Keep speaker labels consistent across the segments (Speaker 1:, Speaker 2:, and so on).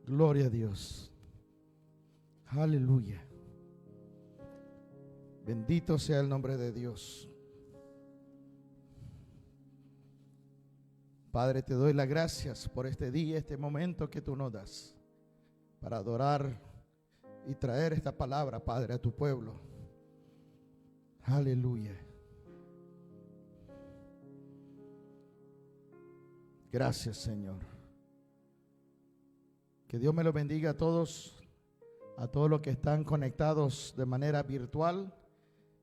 Speaker 1: Gloria a Dios. Aleluya. Bendito sea el nombre de Dios. Padre, te doy las gracias por este día, este momento que tú nos das para adorar y traer esta palabra, Padre, a tu pueblo. Aleluya. Gracias, Señor. Que Dios me lo bendiga a todos los que están conectados de manera virtual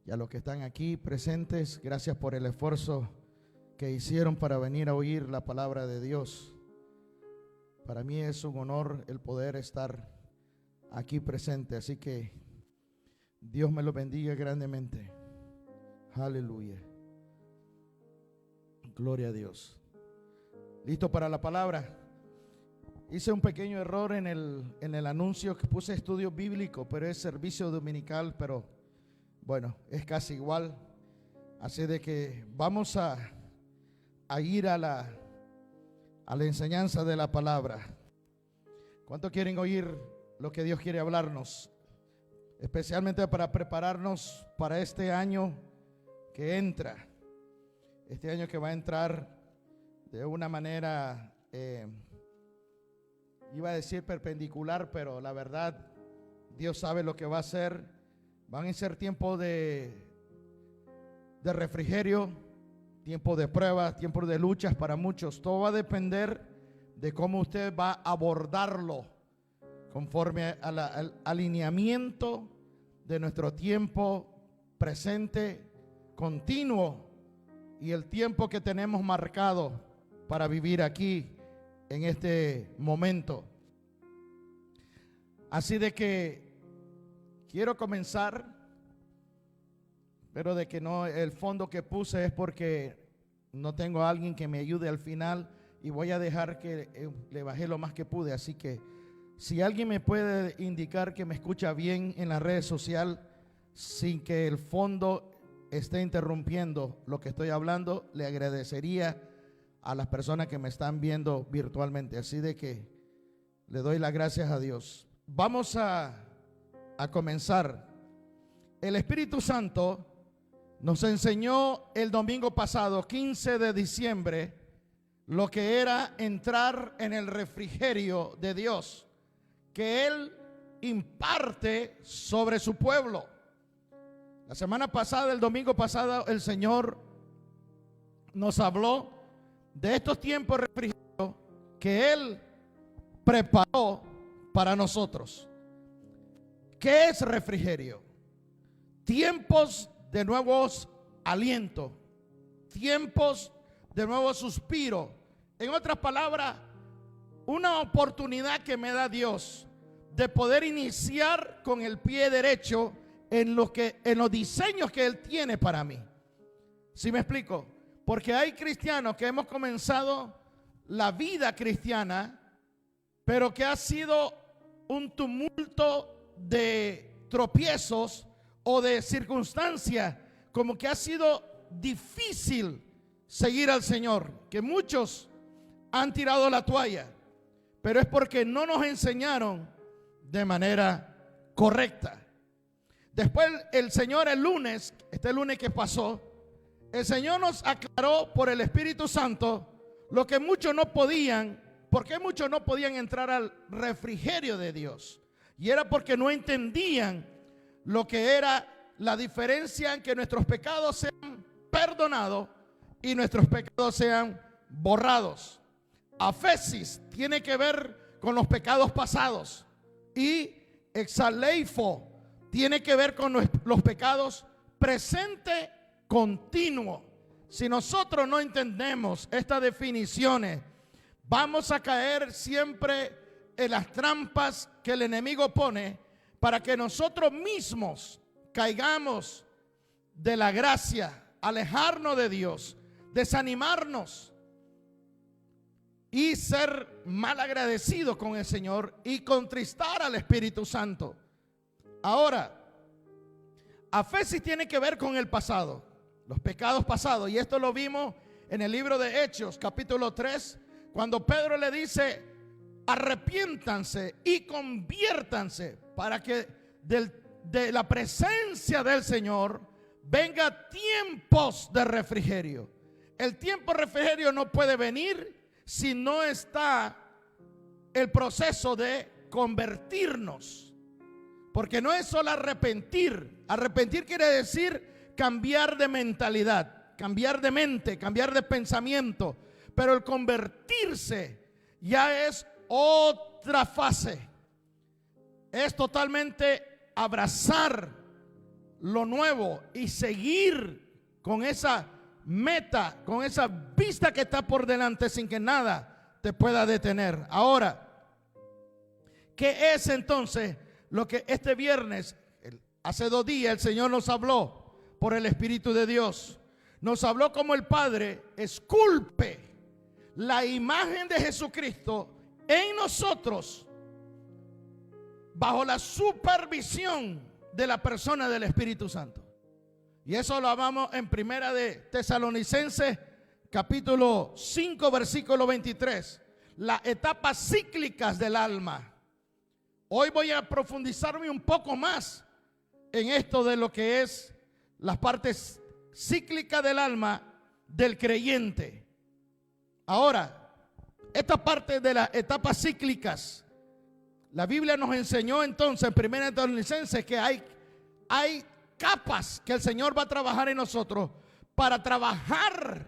Speaker 1: y a los que están aquí presentes. Gracias por el esfuerzo que hicieron para venir a oír la palabra de Dios. Para mí es un honor el poder estar aquí presente, así que Dios me lo bendiga grandemente. Aleluya. Gloria a Dios. ¿Listo para la palabra? Hice un pequeño error en el anuncio, que puse estudio bíblico, pero es servicio dominical, pero bueno, es casi igual. Así de que vamos a ir a la enseñanza de la palabra. ¿Cuántos quieren oír lo que Dios quiere hablarnos? Especialmente para prepararnos para este año que entra. Este año que va a entrar de una manera, iba a decir perpendicular, pero la verdad, Dios sabe lo que va a hacer. Van a ser tiempos de refrigerio, tiempo de pruebas, tiempo de luchas para muchos. Todo va a depender de cómo usted va a abordarlo conforme al alineamiento de nuestro tiempo presente, continuo, y el tiempo que tenemos marcado para vivir aquí en este momento. Así de que quiero comenzar, pero de que no, el fondo que puse es porque no tengo a alguien que me ayude al final y voy a dejar que le bajé lo más que pude. Así que si alguien me puede indicar que me escucha bien en las redes sociales sin que el fondo esté interrumpiendo lo que estoy hablando, le agradecería a las personas que me están viendo virtualmente. Así de que le doy las gracias a Dios. Vamos a comenzar. El Espíritu Santo nos enseñó el domingo pasado, 15 de diciembre, lo que era entrar en el refrigerio de Dios, que Él imparte sobre su pueblo. La semana pasada, el domingo pasado, el Señor nos habló de estos tiempos de refrigerio que Él preparó para nosotros. ¿Qué es refrigerio? Tiempos de nuevos alientos, tiempos de nuevo suspiro. En otras palabras, una oportunidad que me da Dios de poder iniciar con el pie derecho en los diseños que Él tiene para mí. ¿Sí me explico? Porque hay cristianos que hemos comenzado la vida cristiana, pero que ha sido un tumulto de tropiezos o de circunstancias, como que ha sido difícil seguir al Señor, que muchos han tirado la toalla, pero es porque no nos enseñaron de manera correcta. Después el Señor el lunes que pasó, el Señor nos aclaró por el Espíritu Santo lo que muchos no podían. ¿Por qué muchos no podían entrar al refrigerio de Dios? Y era porque no entendían lo que era la diferencia en que nuestros pecados sean perdonados y nuestros pecados sean borrados. Afesis tiene que ver con los pecados pasados y exaleifo tiene que ver con los pecados presente continuo. Si nosotros no entendemos estas definiciones, vamos a caer siempre en las trampas que el enemigo pone para que nosotros mismos caigamos de la gracia, alejarnos de Dios, desanimarnos y ser mal agradecidos con el Señor y contristar al Espíritu Santo. Ahora, afesis tiene que ver con el pasado, los pecados pasados, y esto lo vimos en el libro de Hechos, capítulo 3, cuando Pedro le dice arrepiéntanse y conviértanse para que de la presencia del Señor venga tiempos de refrigerio. El tiempo de refrigerio no puede venir si no está el proceso de convertirnos, porque no es solo arrepentir. Arrepentir quiere decir cambiar de mentalidad, cambiar de mente, cambiar de pensamiento, pero el convertirse ya es otra fase. Es totalmente abrazar lo nuevo y seguir con esa meta, con esa vista que está por delante, sin que nada te pueda detener. Ahora, ¿qué es entonces lo que este viernes, hace 2 días, el Señor nos habló por el Espíritu de Dios? Nos habló como el Padre esculpe la imagen de Jesucristo en nosotros bajo la supervisión de la persona del Espíritu Santo. Y eso lo hablamos en Primera de Tesalonicenses capítulo 5 versículo 23, las etapas cíclicas del alma. Hoy voy a profundizarme un poco más en esto de lo que es las partes cíclicas del alma del creyente. Ahora, esta parte de las etapas cíclicas, la Biblia nos enseñó entonces en Primera de Tesalonicenses que hay capas que el Señor va a trabajar en nosotros para trabajar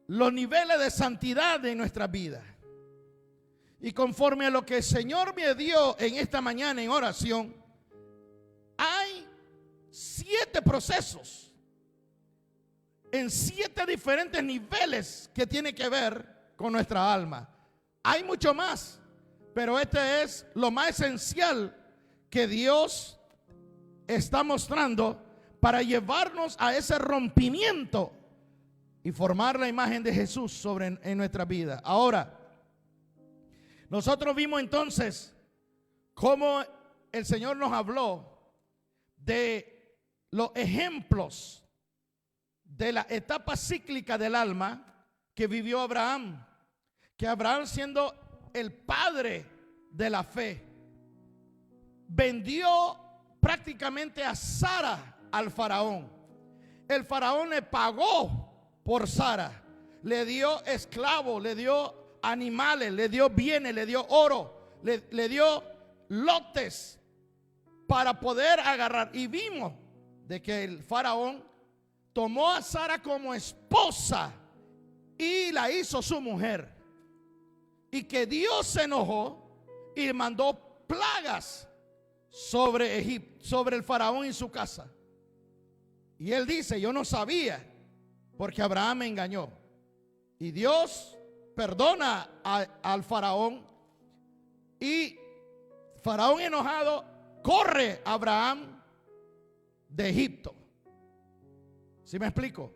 Speaker 1: los niveles de santidad de nuestra vida. Y conforme a lo que el Señor me dio en esta mañana en oración, hay 7 procesos en 7 diferentes niveles que tienen que ver con nuestra alma. Hay mucho más, pero este es lo más esencial que Dios está mostrando para llevarnos a ese rompimiento y formar la imagen de Jesús en nuestra vida. Ahora, nosotros vimos entonces cómo el Señor nos habló de los ejemplos de la etapa cíclica del alma que vivió Abraham. Que Abraham, siendo el padre de la fe, vendió prácticamente a Sara al faraón. El faraón le pagó por Sara, le dio esclavos, le dio animales, le dio bienes, le dio oro, le dio lotes para poder agarrar. Y vimos de que el faraón tomó a Sara como esposa y la hizo su mujer, y que Dios se enojó y mandó plagas sobre Egipto, sobre el faraón y su casa. Y él dice: yo no sabía, porque Abraham me engañó. Y Dios perdona al faraón, y faraón enojado corre a Abraham de Egipto. ¿Sí me explico?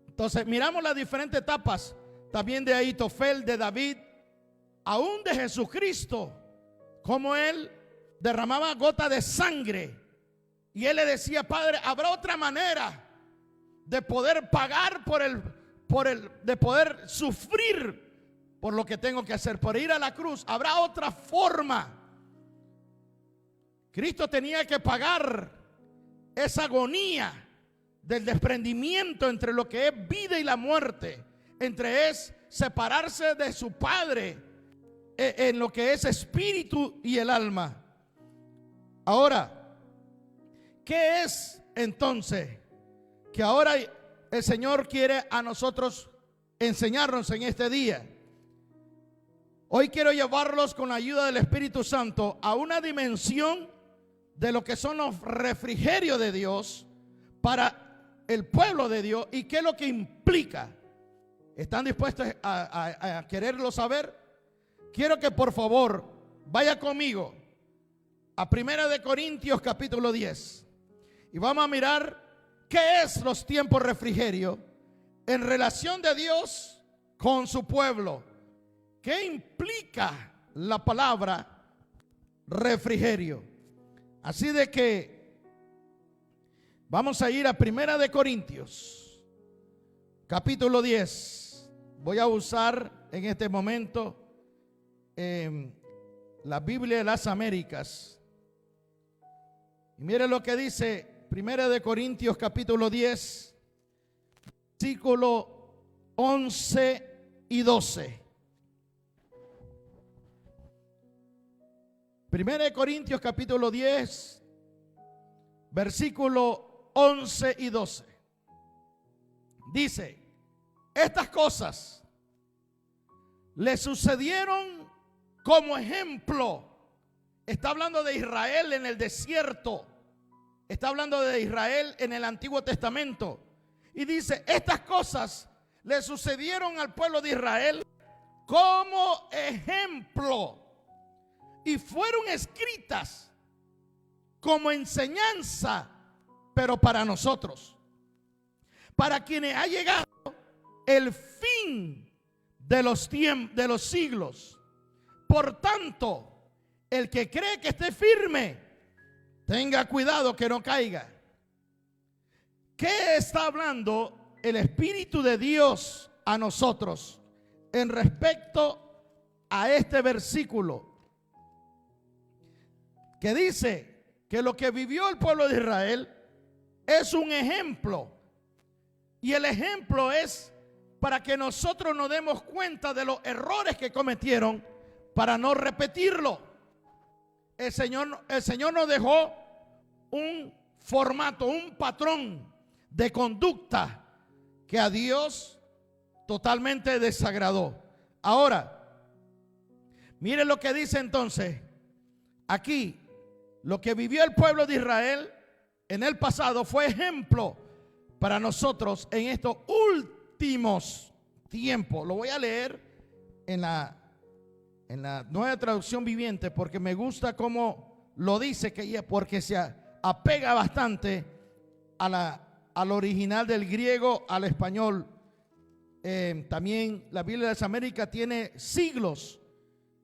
Speaker 1: Entonces miramos las diferentes etapas también de Ahitofel, de David, aún de Jesucristo, como él derramaba gotas de sangre y él le decía: Padre, ¿habrá otra manera de poder pagar de poder sufrir por lo que tengo que hacer, por ir a la cruz? ¿Habrá otra forma? Cristo tenía que pagar esa agonía del desprendimiento entre lo que es vida y la muerte, entre es separarse de su Padre en lo que es espíritu y el alma. Ahora, ¿qué es entonces que ahora el Señor quiere a nosotros enseñarnos en este día? Hoy quiero llevarlos con la ayuda del Espíritu Santo a una dimensión de lo que son los refrigerios de Dios para el pueblo de Dios y qué es lo que implica. ¿Están dispuestos a quererlo saber? Quiero que por favor vaya conmigo a Primera de Corintios capítulo 10 y vamos a mirar qué es los tiempos refrigerio en relación de Dios con su pueblo. ¿Qué implica la palabra refrigerio? Así de que vamos a ir a Primera de Corintios capítulo 10. Voy a usar en este momento la Biblia de las Américas. Y mire lo que dice 1 Corintios capítulo 10, versículo 11 y 12. 1 Corintios capítulo 10, versículo 11 y 12. Dice: estas cosas le sucedieron como ejemplo. Está hablando de Israel en el desierto. Está hablando de Israel en el Antiguo Testamento. Y dice: estas cosas le sucedieron al pueblo de Israel como ejemplo y fueron escritas como enseñanza, pero para nosotros, para quienes ha llegado el fin de los tiempos, de los siglos. Por tanto, el que cree que esté firme, tenga cuidado que no caiga. ¿Qué está hablando el Espíritu de Dios a nosotros en respecto a este versículo? Que dice que lo que vivió el pueblo de Israel es un ejemplo. Y el ejemplo es para que nosotros nos demos cuenta de los errores que cometieron para no repetirlo. El Señor nos dejó un formato, un patrón de conducta que a Dios totalmente desagradó. Ahora, mire lo que dice entonces aquí. Lo que vivió el pueblo de Israel en el pasado fue ejemplo para nosotros en estos últimos tiempos. Lo voy a leer en la Nueva Traducción Viviente, porque me gusta cómo lo dice, porque se apega bastante al original del griego al español. También la Biblia de las Américas tiene siglos,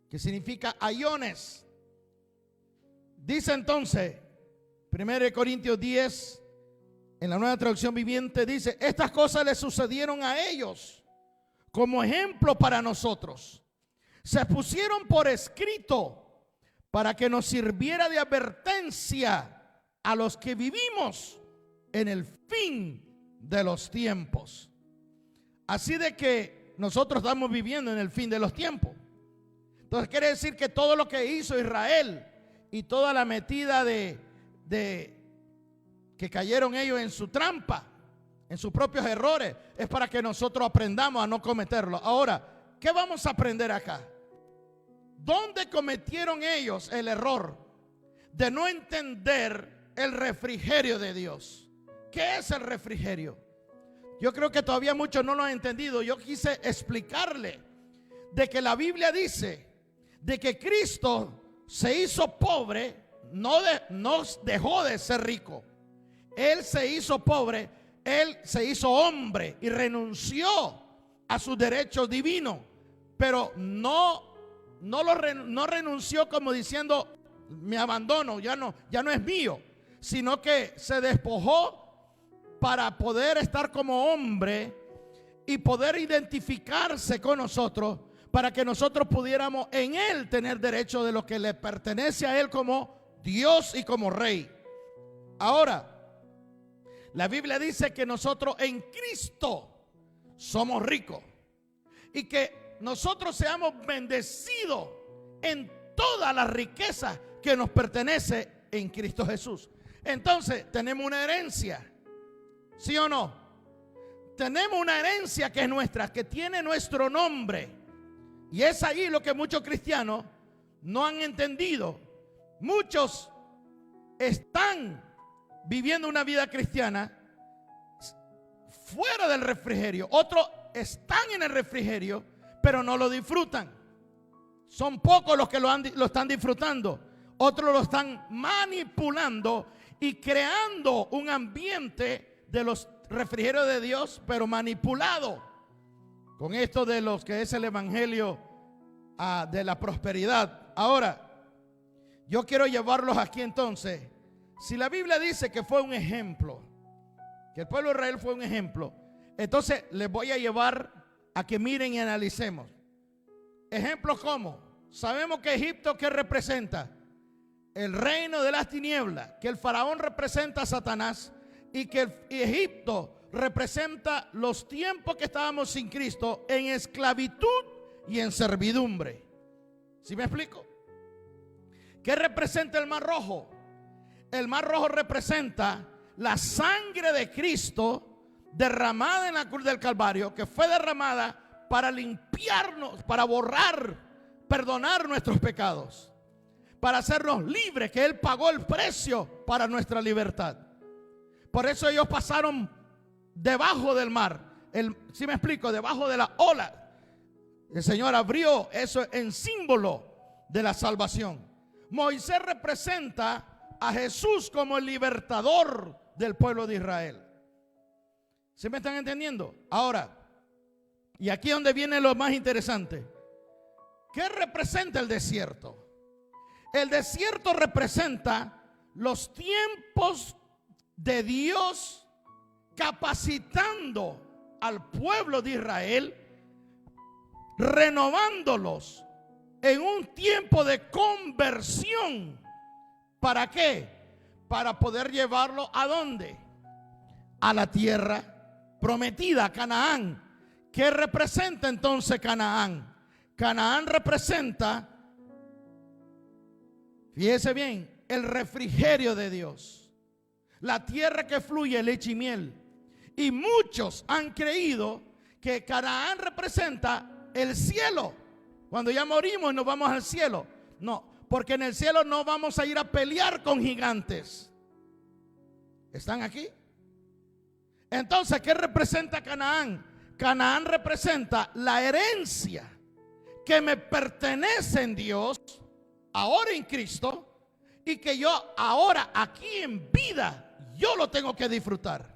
Speaker 1: que significa aiones. Dice entonces 1 Corintios 10, en la Nueva Traducción Viviente, dice: estas cosas le sucedieron a ellos como ejemplo para nosotros. Se pusieron por escrito para que nos sirviera de advertencia a los que vivimos en el fin de los tiempos. Así de que nosotros estamos viviendo en el fin de los tiempos. Entonces quiere decir que todo lo que hizo Israel y toda la metida de que cayeron ellos en su trampa, en sus propios errores, es para que nosotros aprendamos a no cometerlo. Ahora, ¿qué vamos a aprender acá? ¿Dónde cometieron ellos el error de no entender el refrigerio de Dios? ¿Qué es el refrigerio? Yo creo que todavía muchos no lo han entendido. Yo quise explicarle de que la Biblia dice de que Cristo se hizo pobre, no dejó de ser rico. Él se hizo pobre, Él se hizo hombre y renunció a sus derechos divinos, pero no renunció como diciendo: me abandono, ya no es mío, sino que se despojó para poder estar como hombre y poder identificarse con nosotros, para que nosotros pudiéramos en Él tener derecho de lo que le pertenece a Él como Dios y como Rey. Ahora, la Biblia dice que nosotros en Cristo somos ricos y que nosotros seamos bendecidos en toda la riqueza que nos pertenece en Cristo Jesús. Entonces, tenemos una herencia, ¿sí o no? Tenemos una herencia que es nuestra, que tiene nuestro nombre. Y es ahí lo que muchos cristianos no han entendido. Muchos están viviendo una vida cristiana fuera del refrigerio. Otros están en el refrigerio, pero no lo disfrutan. Son pocos los que lo están disfrutando. Otros lo están manipulando y creando un ambiente de los refrigerios de Dios, pero manipulado con esto de los que es el evangelio de la prosperidad. Ahora, yo quiero llevarlos aquí entonces. Si la Biblia dice que fue un ejemplo, que el pueblo de Israel fue un ejemplo, entonces les voy a llevar a que miren y analicemos. Ejemplos como sabemos que Egipto, ¿qué representa? El reino de las tinieblas, que el faraón representa a Satanás y que Egipto representa los tiempos que estábamos sin Cristo en esclavitud y en servidumbre. ¿Sí me explico? ¿Qué representa el Mar Rojo? El Mar Rojo representa la sangre de Cristo derramada en la cruz del Calvario, que fue derramada para limpiarnos, para borrar, perdonar nuestros pecados, para hacernos libres, que Él pagó el precio para nuestra libertad. Por eso ellos pasaron debajo del mar. ¿Sí me explico? Debajo de la ola. El Señor abrió eso en símbolo de la salvación. Moisés representa a Jesús como el libertador del pueblo de Israel. ¿Sí me están entendiendo? Ahora, y aquí es donde viene lo más interesante. ¿Qué representa el desierto? El desierto representa los tiempos de Dios capacitando al pueblo de Israel, renovándolos en un tiempo de conversión. ¿Para qué? Para poder llevarlo ¿a dónde? A la tierra prometida, Canaán. ¿Qué representa entonces Canaán? Canaán representa, fíjese bien, el refrigerio de Dios, la tierra que fluye leche y miel. Y muchos han creído que Canaán representa el cielo. Cuando ya morimos nos vamos al cielo. No, porque en el cielo no vamos a ir a pelear con gigantes. ¿Están aquí? Entonces, ¿qué representa Canaán? Canaán representa la herencia que me pertenece en Dios, ahora en Cristo, y que yo ahora aquí en vida, yo lo tengo que disfrutar.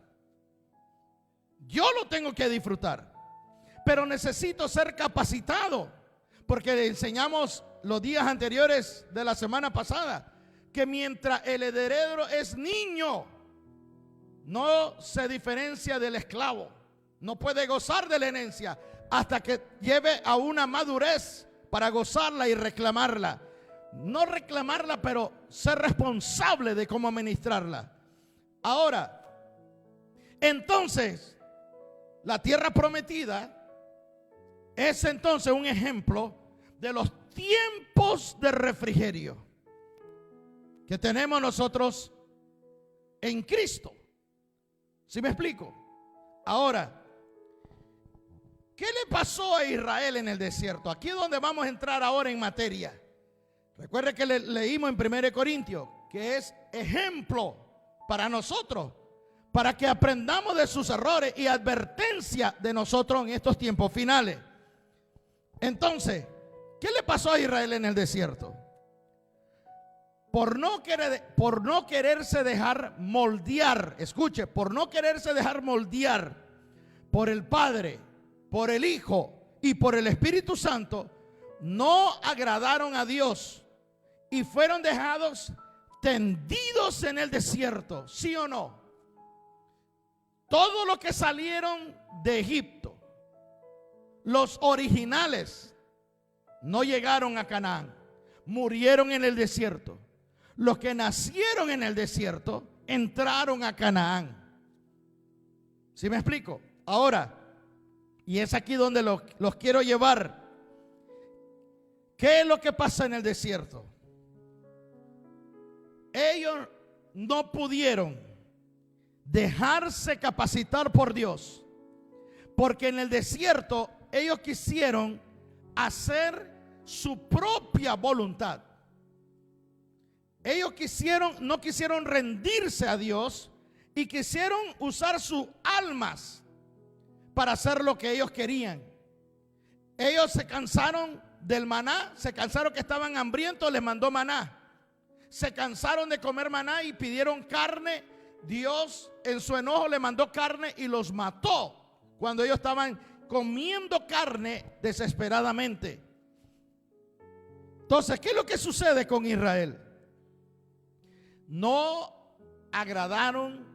Speaker 1: Yo lo tengo que disfrutar. Pero necesito ser capacitado, porque le enseñamos los días anteriores de la semana pasada que mientras el heredero es niño, no se diferencia del esclavo. No puede gozar de la herencia hasta que lleve a una madurez para gozarla y reclamarla. No reclamarla, pero ser responsable de cómo administrarla. Ahora, entonces, la tierra prometida es entonces un ejemplo de los tiempos de refrigerio que tenemos nosotros en Cristo. ¿Sí me explico? Ahora, ¿qué le pasó a Israel en el desierto? Aquí es donde vamos a entrar ahora en materia. Recuerde que leímos en 1 Corintios que es ejemplo para nosotros, para que aprendamos de sus errores y advertencia de nosotros en estos tiempos finales. Entonces, ¿qué le pasó a Israel en el desierto? Por no quererse dejar moldear, escuche, por no quererse dejar moldear por el Padre, por el Hijo y por el Espíritu Santo, no agradaron a Dios y fueron dejados tendidos en el desierto, ¿sí o no? Todos los que salieron de Egipto, los originales, no llegaron a Canaán, murieron en el desierto. Los que nacieron en el desierto entraron a Canaán. ¿Sí me explico? Ahora, y es aquí donde los quiero llevar. ¿Qué es lo que pasa en el desierto? Ellos no pudieron dejarse capacitar por Dios, porque en el desierto ellos quisieron hacer su propia voluntad. Ellos no quisieron rendirse a Dios y quisieron usar sus almas para hacer lo que ellos querían. Ellos se cansaron del maná, se cansaron que estaban hambrientos, les mandó maná. Se cansaron de comer maná y pidieron carne. Dios en su enojo le mandó carne y los mató cuando ellos estaban comiendo carne desesperadamente. Entonces, ¿qué es lo que sucede con Israel? No agradaron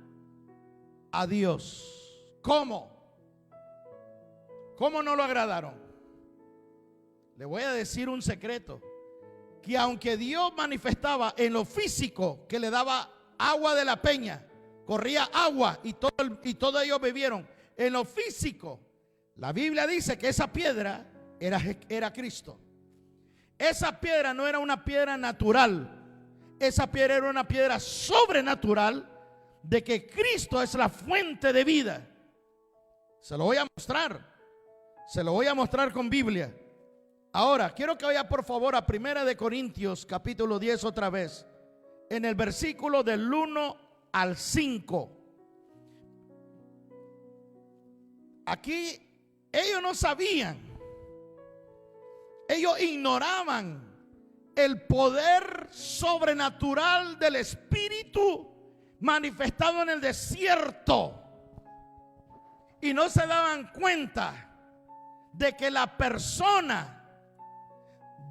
Speaker 1: a Dios. ¿Cómo? ¿Cómo no lo agradaron? Le voy a decir un secreto, que aunque Dios manifestaba en lo físico, que le daba agua de la peña, corría agua y todos ellos bebieron, en lo físico, la Biblia dice que esa piedra era Cristo. Esa piedra no era una piedra natural, esa piedra era una piedra sobrenatural, de que Cristo es la fuente de vida. Se lo voy a mostrar con Biblia. Ahora, quiero que vaya por favor a 1 Corintios capítulo 10 otra vez, en el versículo del 1 al 5. Aquí ellos no sabían, ellos ignoraban el poder sobrenatural del Espíritu manifestado en el desierto, y no se daban cuenta de que la persona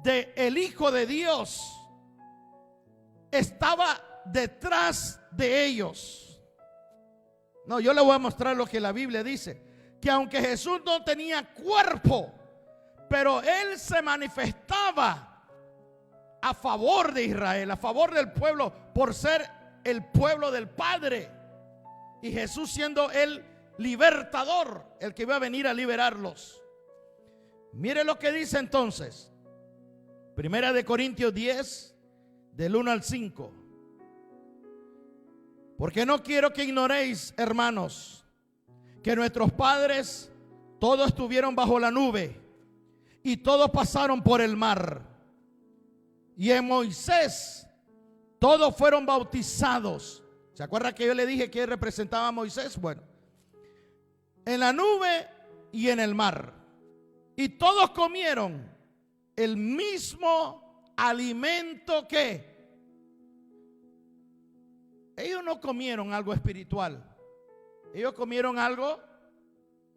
Speaker 1: del Hijo de Dios estaba detrás de ellos. No, yo le voy a mostrar lo que la Biblia dice, que aunque Jesús no tenía cuerpo, pero Él se manifestaba a favor de Israel, a favor del pueblo, por ser el pueblo del Padre, y Jesús siendo el libertador, el que iba a venir a liberarlos. Mire lo que dice entonces 1 Corintios 10 del 1 al 5. Porque no quiero que ignoréis, hermanos, que nuestros padres todos estuvieron bajo la nube y todos pasaron por el mar, y en Moisés todos fueron bautizados. ¿Se acuerda que yo le dije que representaba a Moisés? Bueno, en la nube y en el mar, y todos comieron el mismo alimento. Que ellos no comieron algo espiritual, ellos comieron algo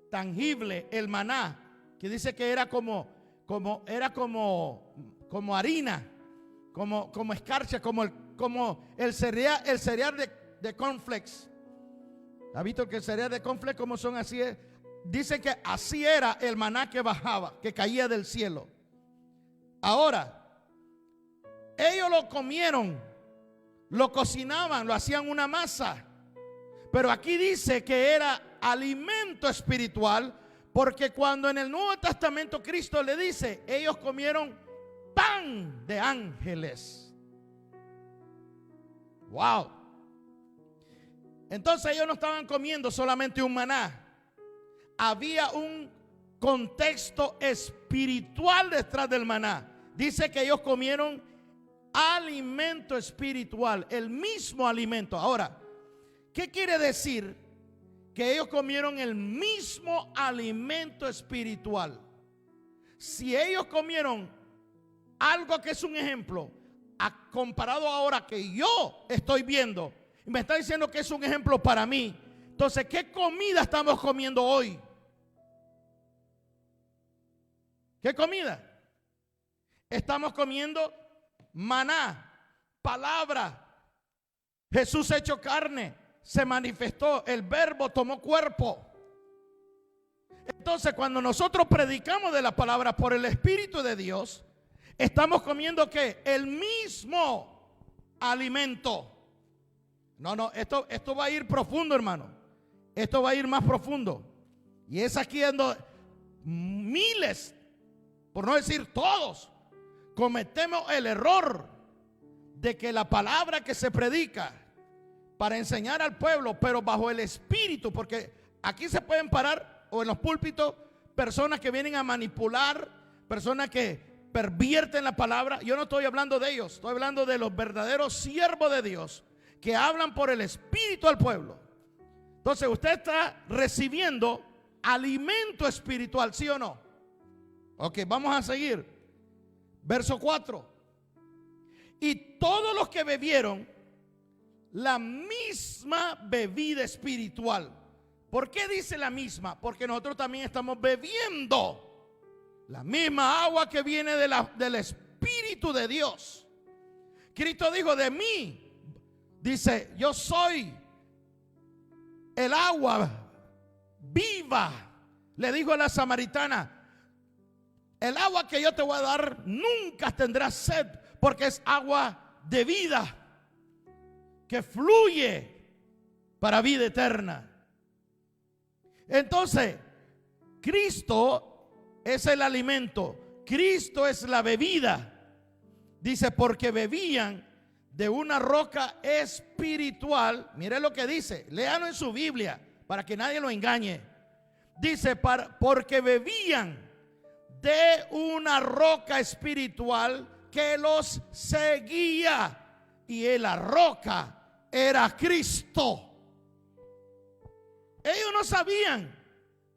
Speaker 1: tangible, el maná, que dice que era como harina, como escarcha, como el cereal de cornflakes. ¿Ha visto que el cereal de cornflakes como son así? Dicen que así era el maná que bajaba, que caía del cielo. Ahora, ellos lo comieron, lo cocinaban, lo hacían una masa, pero aquí dice que era alimento espiritual, porque cuando en el Nuevo Testamento Cristo le dice, ellos comieron pan de ángeles. Wow. Entonces ellos no estaban comiendo solamente un maná, había un contexto espiritual detrás del maná. Dice que ellos comieron alimento espiritual, el mismo alimento. Ahora, ¿qué quiere decir? Que ellos comieron el mismo alimento espiritual. Si ellos comieron algo que es un ejemplo, comparado ahora que yo estoy viendo, y me está diciendo que es un ejemplo para mí, entonces, ¿qué comida estamos comiendo hoy? ¿Qué comida? Estamos comiendo maná, palabra. Jesús hecho carne, se manifestó, el verbo tomó cuerpo. Entonces, cuando nosotros predicamos de la palabra por el Espíritu de Dios, estamos comiendo ¿qué? El mismo alimento. No, esto va a ir profundo, hermano. Esto va a ir más profundo. Y es aquí donde miles, por no decir todos, cometemos el error de que la palabra que se predica para enseñar al pueblo, pero bajo el Espíritu, porque aquí se pueden parar, o en los púlpitos, personas que vienen a manipular, personas que pervierten la palabra. Yo no estoy hablando de ellos, estoy hablando de los verdaderos siervos de Dios, que hablan por el Espíritu al pueblo. Entonces usted está recibiendo alimento espiritual, ¿sí o no? Ok, vamos a seguir. Verso 4. Y todos los que bebieron la misma bebida espiritual. ¿Por qué dice la misma? Porque nosotros también estamos bebiendo la misma agua que viene del Espíritu de Dios. Cristo dijo de mí, dice, yo soy el agua viva. Le dijo a la samaritana, El agua que yo te voy a dar nunca tendrás sed, porque es agua de vida que fluye para vida eterna. Entonces, Cristo es el alimento, Cristo es la bebida. Dice, porque bebían de una roca espiritual. Mire lo que dice, léalo en su Biblia para que nadie lo engañe. Dice, porque bebían de una roca espiritual que los seguía, y la roca era Cristo. Ellos no sabían,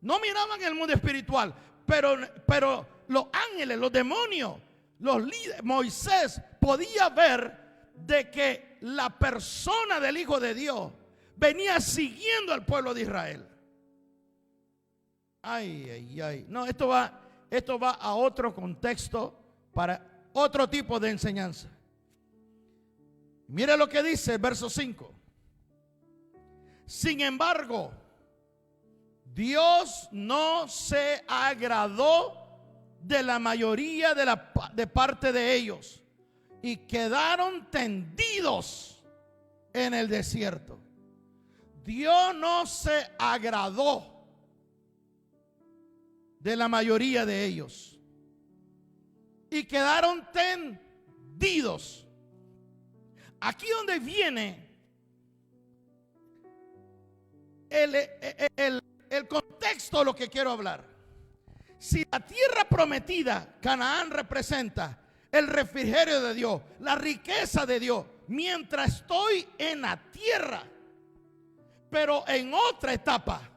Speaker 1: no miraban el mundo espiritual, pero los ángeles, los demonios, los líderes, Moisés podía ver de que la persona del Hijo de Dios venía siguiendo al pueblo de Israel. Ay, ay, ay. No, esto va a otro contexto, para otro tipo de enseñanza. Mire lo que dice el verso 5. Sin embargo, Dios no se agradó de la mayoría de parte de ellos, y quedaron tendidos en el desierto. Dios no se agradó de la mayoría de ellos y quedaron tendidos. Aquí donde viene el contexto de lo que quiero hablar. Si la tierra prometida, Canaán, representa el refrigerio de Dios, la riqueza de Dios, mientras estoy en la tierra, pero en otra etapa.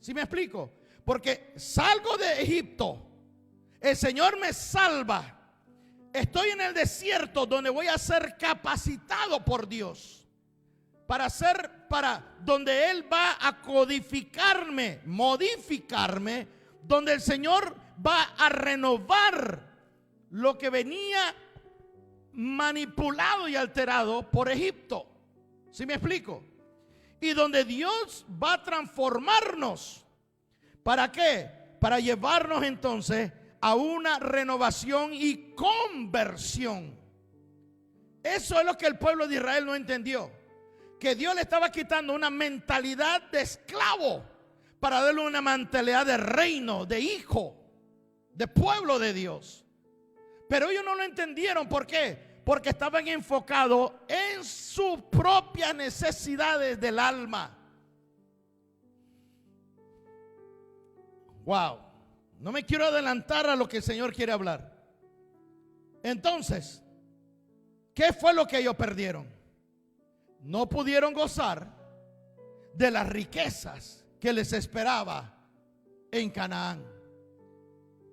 Speaker 1: ¿Sí me explico? Porque salgo de Egipto, el Señor me salva, estoy en el desierto donde voy a ser capacitado por Dios para donde Él va a codificarme, modificarme, donde el Señor va a renovar lo que venía manipulado y alterado por Egipto. ¿Sí me explico? Y donde Dios va a transformarnos. ¿Para qué? Para llevarnos entonces a una renovación y conversión. Eso es lo que el pueblo de Israel no entendió. Que Dios le estaba quitando una mentalidad de esclavo para darle una mentalidad de reino, de hijo, de pueblo de Dios. Pero ellos no lo entendieron. ¿Por qué? Porque estaban enfocados en sus propias necesidades del alma. Wow, no me quiero adelantar a lo que el Señor quiere hablar. Entonces, ¿qué fue lo que ellos perdieron? No pudieron gozar de las riquezas que les esperaba en Canaán,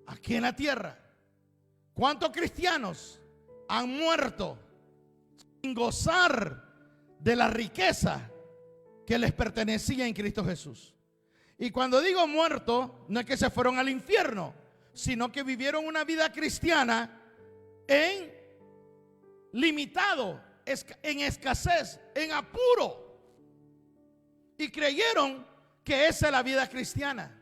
Speaker 1: aquí en la tierra. ¿Cuántos cristianos han muerto sin gozar de la riqueza que les pertenecía en Cristo Jesús? Y cuando digo muerto, no es que se fueron al infierno, sino que vivieron una vida cristiana en limitado, en escasez, en apuro. Y creyeron que esa es la vida cristiana,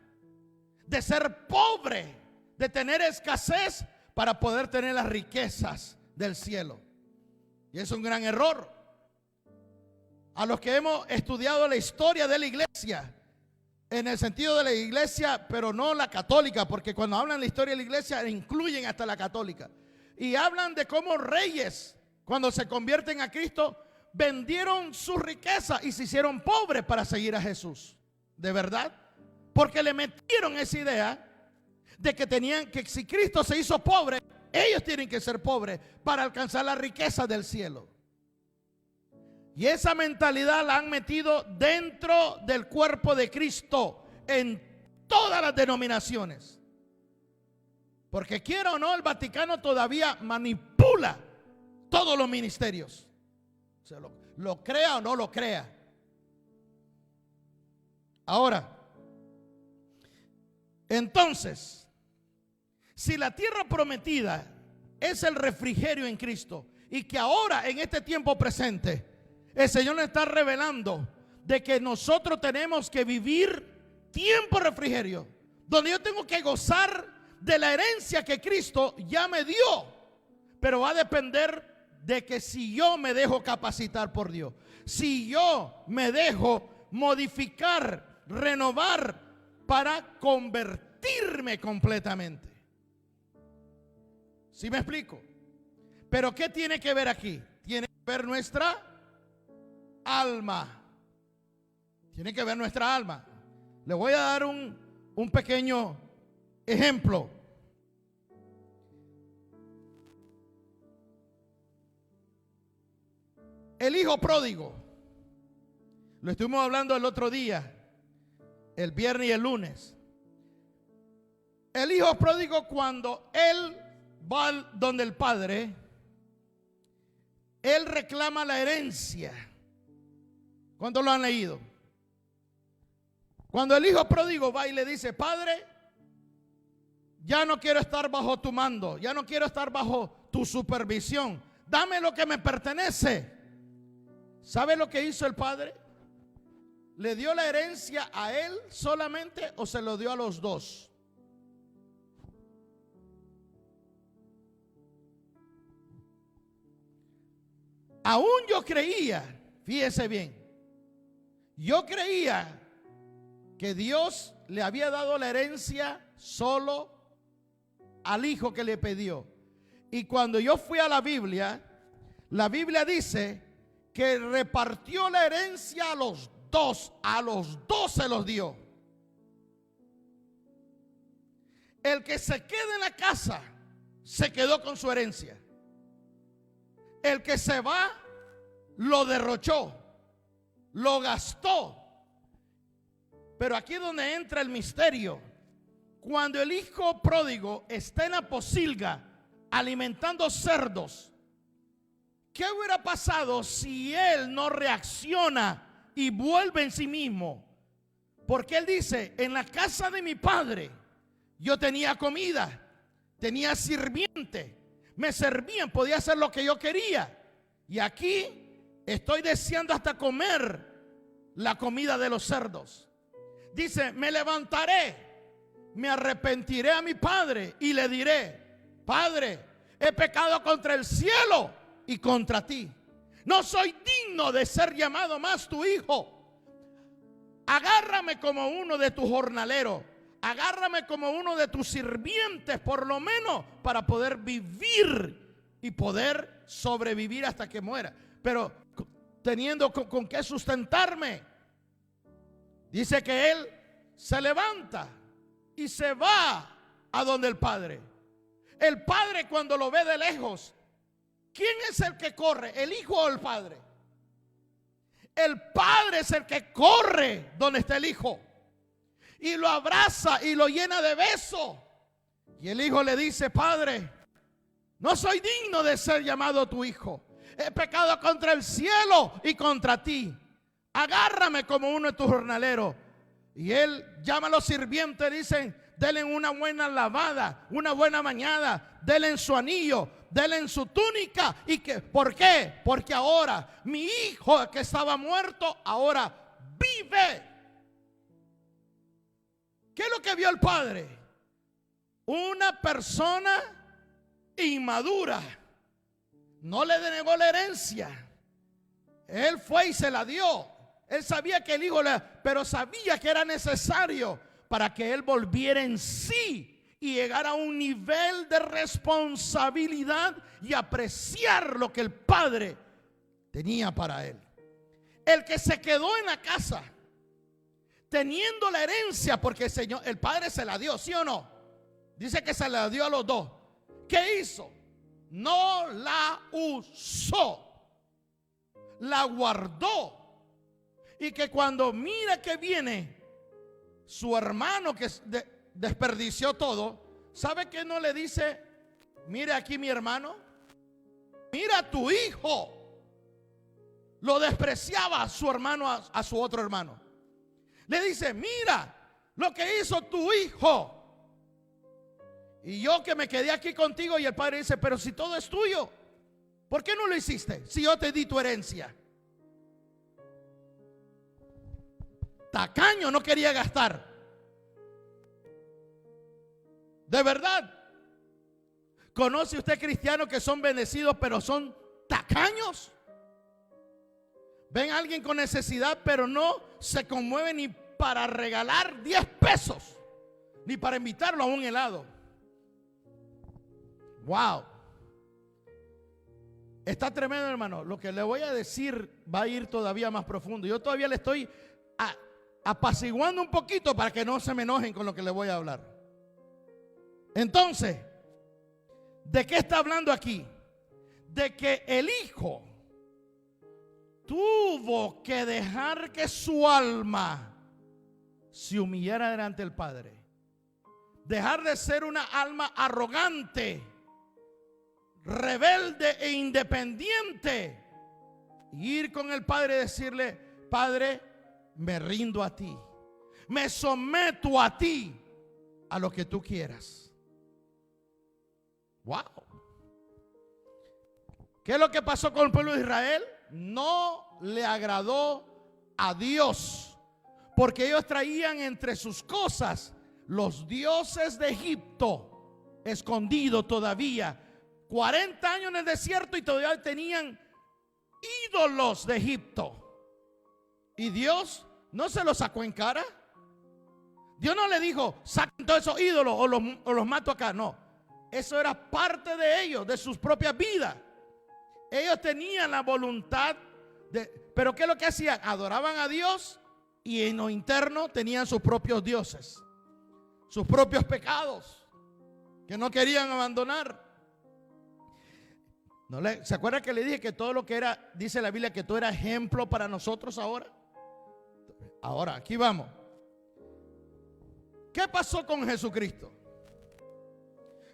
Speaker 1: de ser pobre, de tener escasez para poder tener las riquezas del cielo. Y es un gran error. A los que hemos estudiado la historia de la iglesia, en el sentido de la iglesia, pero no la católica, porque cuando hablan de la historia de la iglesia incluyen hasta la católica, y hablan de cómo reyes, cuando se convierten a Cristo, vendieron su riqueza y se hicieron pobres para seguir a Jesús. ¿De verdad? Porque le metieron esa idea de que tenían que, si Cristo se hizo pobre, ellos tienen que ser pobres para alcanzar la riqueza del cielo. Y esa mentalidad la han metido dentro del cuerpo de Cristo en todas las denominaciones. Porque quiera o no, el Vaticano todavía manipula todos los ministerios. O sea, lo crea o no lo crea. Ahora, entonces, si la tierra prometida es el refrigerio en Cristo, y que ahora en este tiempo presente el Señor nos está revelando de que nosotros tenemos que vivir tiempo de refrigerio, donde yo tengo que gozar de la herencia que Cristo ya me dio, pero va a depender de que si yo me dejo capacitar por Dios, si yo me dejo modificar, renovar para convertirme completamente. ¿Sí me explico? Pero ¿qué tiene que ver aquí? Tiene que ver nuestra alma. Tiene que ver nuestra alma. Le voy a dar un pequeño ejemplo. El hijo pródigo. Lo estuvimos hablando el otro día, el viernes y el lunes. El hijo pródigo, cuando él va donde el padre, él reclama la herencia. ¿Cuántos lo han leído? Cuando el hijo pródigo va y le dice: padre, ya no quiero estar bajo tu mando, ya no quiero estar bajo tu supervisión, dame lo que me pertenece. ¿Sabe lo que hizo el padre? ¿Le dio la herencia a él solamente o se lo dio a los dos? Aún yo creía, fíjese bien, yo creía que Dios le había dado la herencia solo al hijo que le pidió. Y cuando yo fui a la Biblia dice que repartió la herencia a los dos se los dio. El que se queda en la casa se quedó con su herencia. El que se va lo derrochó, lo gastó. Pero aquí es donde entra el misterio. Cuando el hijo pródigo está en la posilga alimentando cerdos, ¿qué hubiera pasado si él no reacciona y vuelve en sí mismo? Porque él dice: en la casa de mi padre yo tenía comida, tenía sirviente, me servían, podía hacer lo que yo quería. Y aquí estoy deseando hasta comer la comida de los cerdos. Dice: me levantaré, me arrepentiré a mi padre y le diré: padre, he pecado contra el cielo y contra ti. No soy digno de ser llamado más tu hijo. Agárrame como uno de tus jornaleros, agárrame como uno de tus sirvientes, por lo menos para poder vivir y poder sobrevivir hasta que muera. Pero teniendo con qué sustentarme. Dice que él se levanta y se va a donde el padre. El padre, cuando lo ve de lejos, ¿quién es el que corre? ¿El hijo o el padre? El padre es el que corre donde está el hijo y lo abraza y lo llena de besos. Y el hijo le dice: padre, no soy digno de ser llamado tu hijo. He pecado contra el cielo y contra ti. Agárrame como uno de tus jornaleros. Y él llama a los sirvientes, dicen: denle una buena lavada, una buena bañada, denle su anillo, denle su túnica. ¿Y que, por qué? Porque ahora mi hijo que estaba muerto ahora vive. ¿Qué es lo que vio el padre? Una persona inmadura. No le denegó la herencia. Él fue y se la dio. Él sabía que el hijo pero sabía que era necesario para que él volviera en sí y llegara a un nivel de responsabilidad y apreciar lo que el padre tenía para él. El que se quedó en la casa teniendo la herencia, porque el padre se la dio, ¿sí o no? Dice que se la dio a los dos. ¿Qué hizo? No la usó, la guardó. Y que cuando mira que viene su hermano que desperdició todo, ¿sabe que no le dice: mire aquí mi hermano, mira a tu hijo? Lo despreciaba a su hermano, a su otro hermano. Le dice: mira lo que hizo tu hijo. Y yo que me quedé aquí contigo. Y el padre dice: pero si todo es tuyo, ¿por qué no lo hiciste? Si yo te di tu herencia. Tacaño, no quería gastar. De verdad. ¿Conoce usted cristianos que son bendecidos pero son tacaños? Ven a alguien con necesidad pero no se conmueve ni para regalar 10 pesos, ni para invitarlo a un helado. Wow. Está tremendo, hermano. Lo que le voy a decir va a ir todavía más profundo. Yo todavía le estoy apaciguando un poquito para que no se me enojen con lo que le voy a hablar. Entonces, ¿de qué está hablando aquí? De que el hijo tuvo que dejar que su alma se humillara delante del Padre. Dejar de ser una alma arrogante, rebelde e independiente, y ir con el Padre y decirle: Padre, me rindo a ti, me someto a ti, a lo que tú quieras. Wow. ¿Qué es lo que pasó con el pueblo de Israel? No le agradó a Dios, porque ellos traían entre sus cosas los dioses de Egipto, escondidos todavía. 40 años en el desierto y todavía tenían ídolos de Egipto. Y Dios no se los sacó en cara. Dios no le dijo: saquen todos esos ídolos o los mato acá. No, eso era parte de ellos, de sus propias vidas. Ellos tenían la voluntad de... Pero ¿qué es lo que hacían? Adoraban a Dios y en lo interno tenían sus propios dioses, sus propios pecados que no querían abandonar. ¿Se acuerda que le dije que todo lo que era, dice la Biblia, que todo era ejemplo para nosotros ahora? Ahora, aquí vamos. ¿Qué pasó con Jesucristo?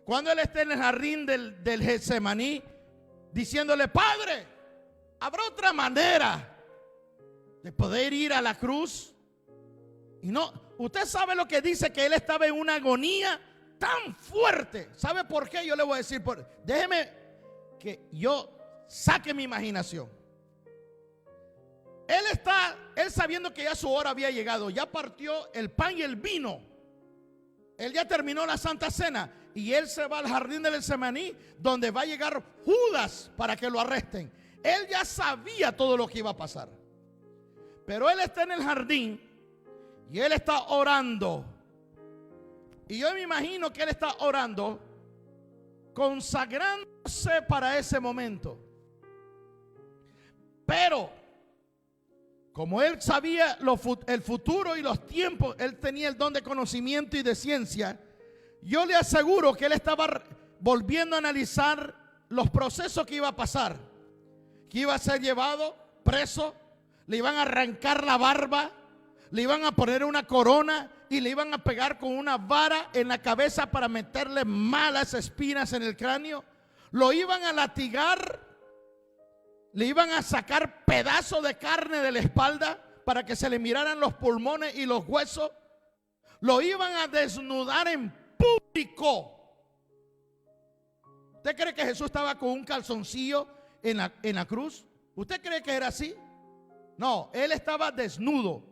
Speaker 1: Cuando Él está en el jardín del Getsemaní, diciéndole: Padre, ¿habrá otra manera de poder ir a la cruz? Y no, usted sabe lo que dice, que Él estaba en una agonía tan fuerte. ¿Sabe por qué? Yo le voy a decir, déjeme que yo saque mi imaginación. Él sabiendo que ya su hora había llegado, ya partió el pan y el vino, Él ya terminó la Santa Cena, y Él se va al jardín del Getsemaní, donde va a llegar Judas para que lo arresten. Él ya sabía todo lo que iba a pasar, pero Él está en el jardín y Él está orando. Y yo me imagino que Él está orando, consagrándose para ese momento. Pero como Él sabía el futuro y los tiempos, Él tenía el don de conocimiento y de ciencia. Yo le aseguro que Él estaba volviendo a analizar los procesos que iba a pasar. Que iba a ser llevado preso, le iban a arrancar la barba, le iban a poner una corona y le iban a pegar con una vara en la cabeza para meterle malas espinas en el cráneo. Lo iban a latigar, le iban a sacar pedazos de carne de la espalda para que se le miraran los pulmones y los huesos. Lo iban a desnudar en público. ¿Usted cree que Jesús estaba con un calzoncillo en la cruz? ¿Usted cree que era así? No, Él estaba desnudo.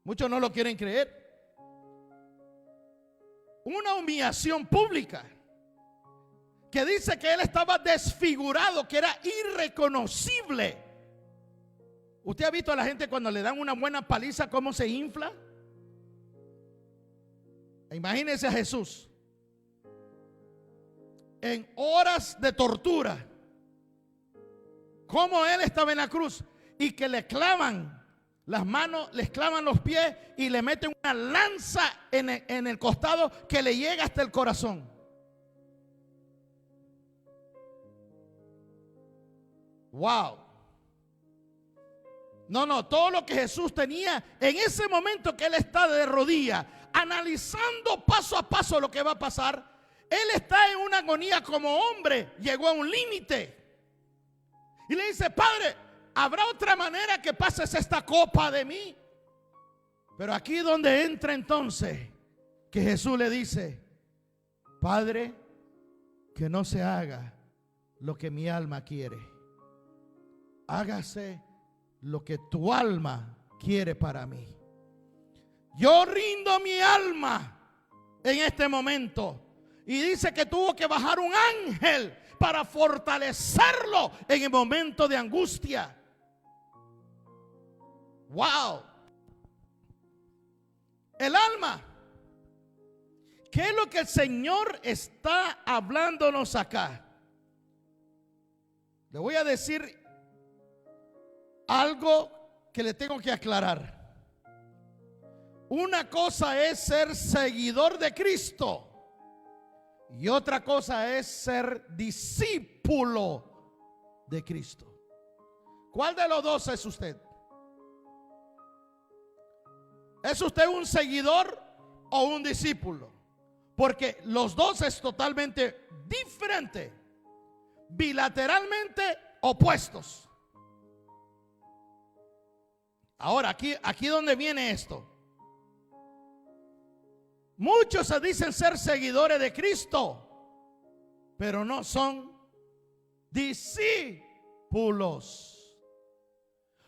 Speaker 1: Muchos no lo quieren creer. Una humillación pública, que dice que Él estaba desfigurado, que era irreconocible. ¿Usted ha visto a la gente cuando le dan una buena paliza cómo se infla? Imagínese a Jesús en horas de tortura, cómo Él estaba en la cruz, y que le clavan las manos, les clavan los pies y le meten una lanza en el costado que le llega hasta el corazón. Wow. No, todo lo que Jesús tenía en ese momento, que Él está de rodillas analizando paso a paso lo que va a pasar. Él está en una agonía como hombre, llegó a un límite y le dice: Padre, ¿habrá otra manera que pases esta copa de mí? Pero aquí donde entra entonces, que Jesús le dice: Padre, que no se haga lo que mi alma quiere, hágase lo que tu alma quiere para mí. yo rindo mi alma en este momento. Y dice que tuvo que bajar un ángel para fortalecerlo en el momento de angustia. Wow. El alma. ¿Qué es lo que el Señor está hablándonos acá? Le voy a decir algo que le tengo que aclarar. Una cosa es ser seguidor de Cristo y otra cosa es ser discípulo de Cristo. ¿Cuál de los dos es usted? ¿Es usted un seguidor o un discípulo? Porque los dos es totalmente diferente, bilateralmente opuestos. Ahora, aquí donde viene esto. Muchos se dicen ser seguidores de Cristo, pero no son discípulos.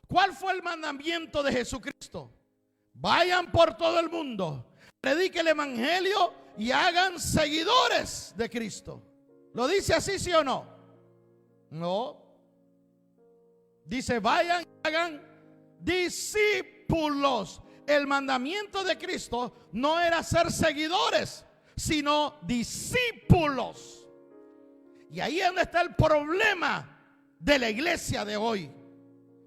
Speaker 1: ¿Cuál fue el mandamiento de Jesucristo? Vayan por todo el mundo, prediquen el evangelio y hagan seguidores de Cristo. ¿Lo dice así, sí o no? No. Dice, vayan y hagan discípulos. El mandamiento de Cristo no era ser seguidores, sino discípulos. Y ahí es donde está el problema de la iglesia de hoy.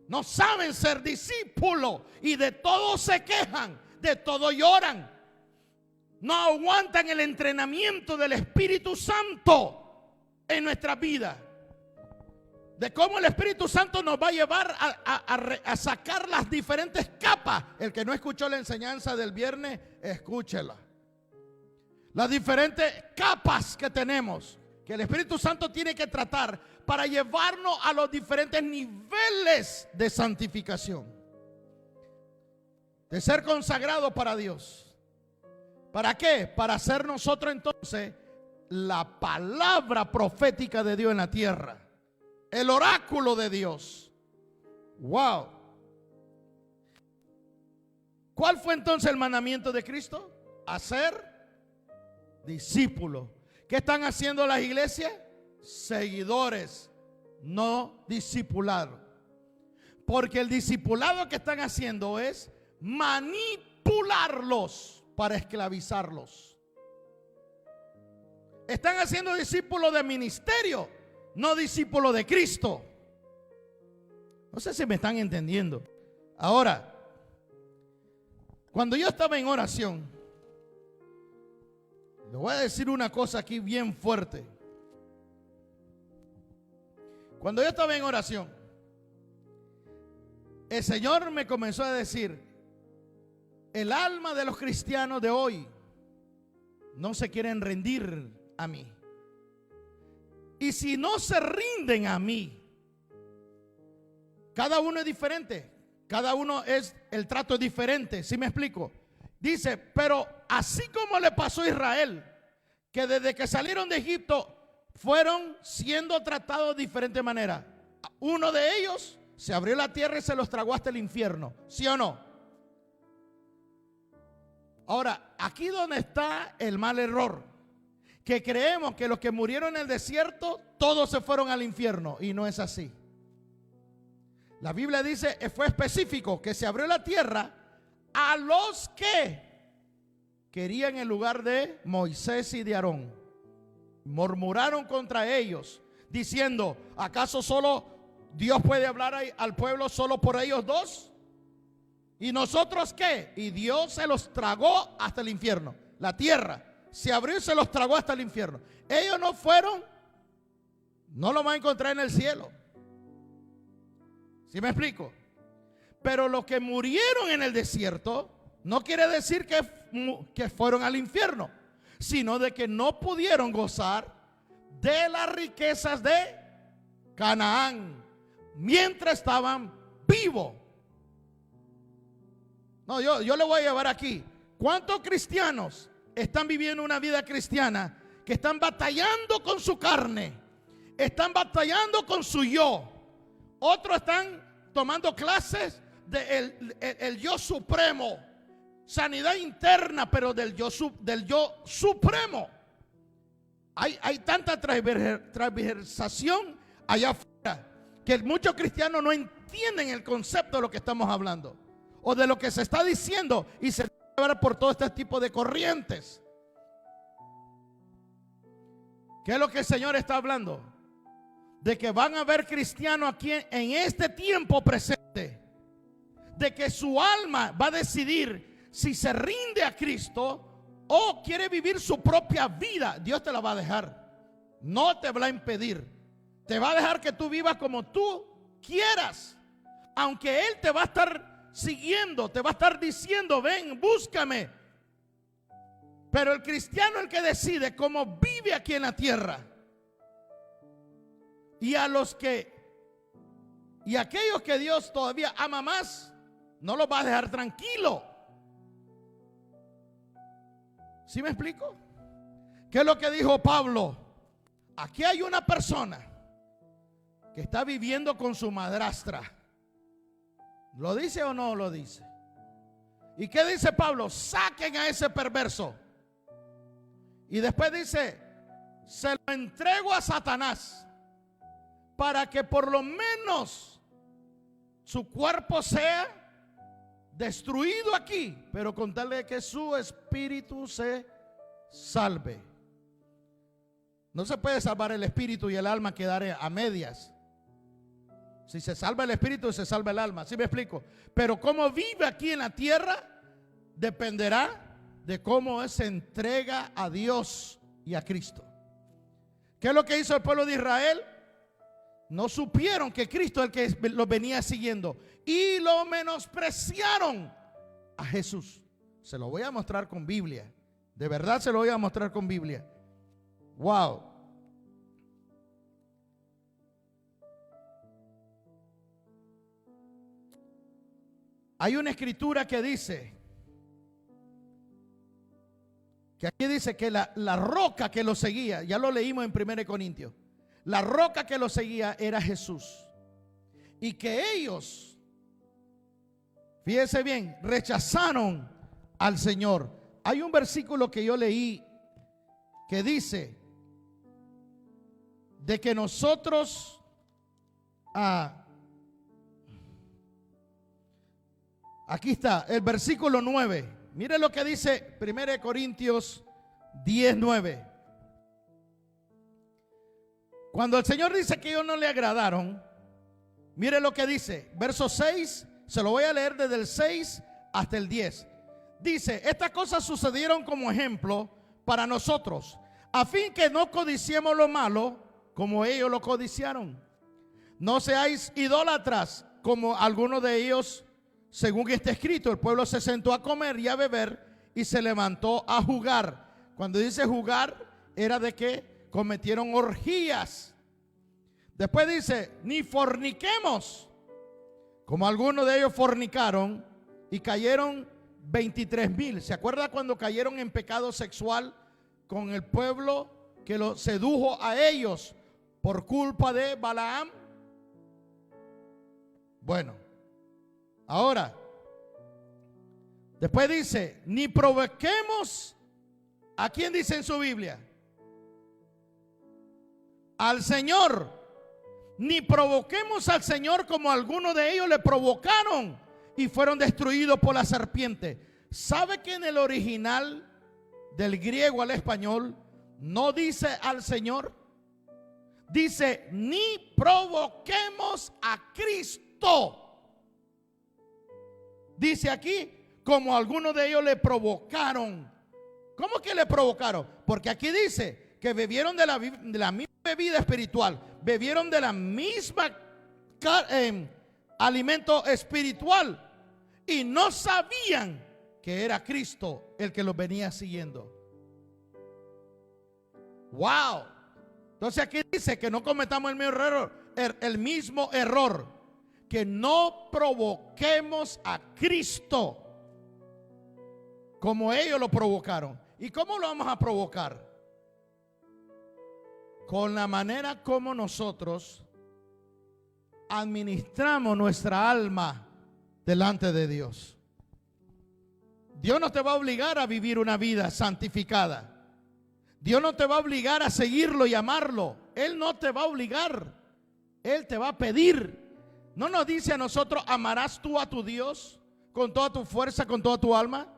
Speaker 1: No saben ser discípulos y de todo se quejan, de todo lloran. No aguantan el entrenamiento del Espíritu Santo en nuestra vida. De cómo el Espíritu Santo nos va a llevar a sacar las diferentes capas. El que no escuchó la enseñanza del viernes, escúchela. Las diferentes capas que tenemos, que el Espíritu Santo tiene que tratar para llevarnos a los diferentes niveles de santificación, de ser consagrado para Dios. ¿Para qué? Para ser nosotros entonces la palabra profética de Dios en la tierra. El oráculo de Dios. Wow. ¿Cuál fue entonces el mandamiento de Cristo? Hacer discípulos. ¿Qué están haciendo las iglesias? Seguidores, no discipulado. Porque el discipulado que están haciendo es manipularlos para esclavizarlos. Están haciendo discípulos de ministerio, no discípulo de Cristo. No sé si me están entendiendo. Ahora, cuando yo estaba en oración, le voy a decir una cosa aquí bien fuerte. Cuando yo estaba en oración, el Señor me comenzó a decir: el alma de los cristianos de hoy no se quieren rendir a mí. Y si no se rinden a mí, cada uno es diferente, cada uno es, el trato es diferente, ¿sí me explico? Dice, pero así como le pasó a Israel, que desde que salieron de Egipto fueron siendo tratados de diferente manera. Uno de ellos se abrió la tierra y se los tragó hasta el infierno, ¿sí o no? Ahora, aquí donde está el mal error, que creemos que los que murieron en el desierto todos se fueron al infierno, y no es así. La Biblia dice, fue específico, que se abrió la tierra a los que querían el lugar de Moisés y de Aarón. Murmuraron contra ellos, diciendo, ¿acaso solo Dios puede hablar al pueblo solo por ellos dos? ¿Y nosotros qué? Y Dios se los tragó hasta el infierno. La tierra se abrió y se los tragó hasta el infierno. Ellos no fueron, no lo van a encontrar en el cielo. ¿Sí me explico? Pero los que murieron en el desierto no quiere decir que fueron al infierno, sino de que no pudieron gozar de las riquezas de Canaán mientras estaban vivos. No, yo le voy a llevar aquí. ¿Cuántos cristianos están viviendo una vida cristiana que están batallando con su carne, están batallando con su yo? Otros están tomando clases del el yo supremo, sanidad interna, pero del yo supremo. Hay tanta transversación allá afuera que muchos cristianos no entienden el concepto de lo que estamos hablando o de lo que se está diciendo, y se lleva por todo este tipo de corrientes. ¿Qué es lo que el Señor está hablando? De que van a haber cristianos aquí en este tiempo presente, de que su alma va a decidir si se rinde a Cristo o quiere vivir su propia vida. Dios te la va a dejar, no te va a impedir, te va a dejar que tú vivas como tú quieras, aunque Él te va a estar siguiendo, te va a estar diciendo: ven, búscame. Pero el cristiano es el que decide cómo vive aquí en la tierra. Y aquellos que Dios todavía ama más, no los va a dejar tranquilo. ¿Sí me explico? ¿Qué es lo que dijo Pablo? Aquí hay una persona que está viviendo con su madrastra. ¿Lo dice o no lo dice? ¿Y qué dice Pablo? Saquen a ese perverso. Y después dice: se lo entrego a Satanás para que por lo menos su cuerpo sea destruido aquí, pero con tal de que su espíritu se salve. No se puede salvar el espíritu y el alma quedar a medias. Si se salva el espíritu, se salva el alma. ¿Sí me explico? Pero cómo vive aquí en la tierra dependerá de cómo se entrega a Dios y a Cristo. ¿Qué es lo que hizo el pueblo de Israel? No supieron que Cristo es el que los venía siguiendo y lo menospreciaron a Jesús. Se lo voy a mostrar con Biblia. De verdad se lo voy a mostrar con Biblia. Wow. Hay una escritura que dice, que aquí dice que la roca que lo seguía, ya lo leímos en 1 Corintios, la roca que lo seguía era Jesús. Y que ellos, fíjense bien, rechazaron al Señor. Hay un versículo que yo leí que dice de que nosotros aquí está el versículo 9. Mire lo que dice 1 Corintios 10:9. Cuando el Señor dice que ellos no le agradaron, mire lo que dice, verso 6, se lo voy a leer desde el 6 hasta el 10. Dice: estas cosas sucedieron como ejemplo para nosotros, a fin que no codiciemos lo malo como ellos lo codiciaron. No seáis idólatras como algunos de ellos. Según está escrito, el pueblo se sentó a comer y a beber y se levantó a jugar. Cuando dice jugar, era de que cometieron orgías. Después dice: ni forniquemos, como algunos de ellos fornicaron y cayeron 23,000. ¿Se acuerda cuando cayeron en pecado sexual con el pueblo que lo sedujo a ellos por culpa de Balaam? Bueno, ahora, después dice: ni provoquemos, ¿a quién dice en su Biblia? Al Señor. Ni provoquemos al Señor como algunos de ellos le provocaron y fueron destruidos por la serpiente. ¿Sabe que en el original del griego al español no dice al Señor? Dice: ni provoquemos a Cristo. Dice aquí, como algunos de ellos le provocaron. ¿Cómo que le provocaron? Porque aquí dice que bebieron de la misma bebida espiritual, bebieron de la misma alimento espiritual y no sabían que era Cristo el que los venía siguiendo. Wow. Entonces aquí dice que no cometamos el mismo error, que no provoquemos a Cristo como ellos lo provocaron. ¿Y cómo lo vamos a provocar? Con la manera como nosotros administramos nuestra alma delante de Dios. Dios no te va a obligar a vivir una vida santificada. Dios no te va a obligar a seguirlo y amarlo. Él no te va a obligar. Él te va a pedir. ¿No nos dice a nosotros, amarás tú a tu Dios con toda tu fuerza, con toda tu alma?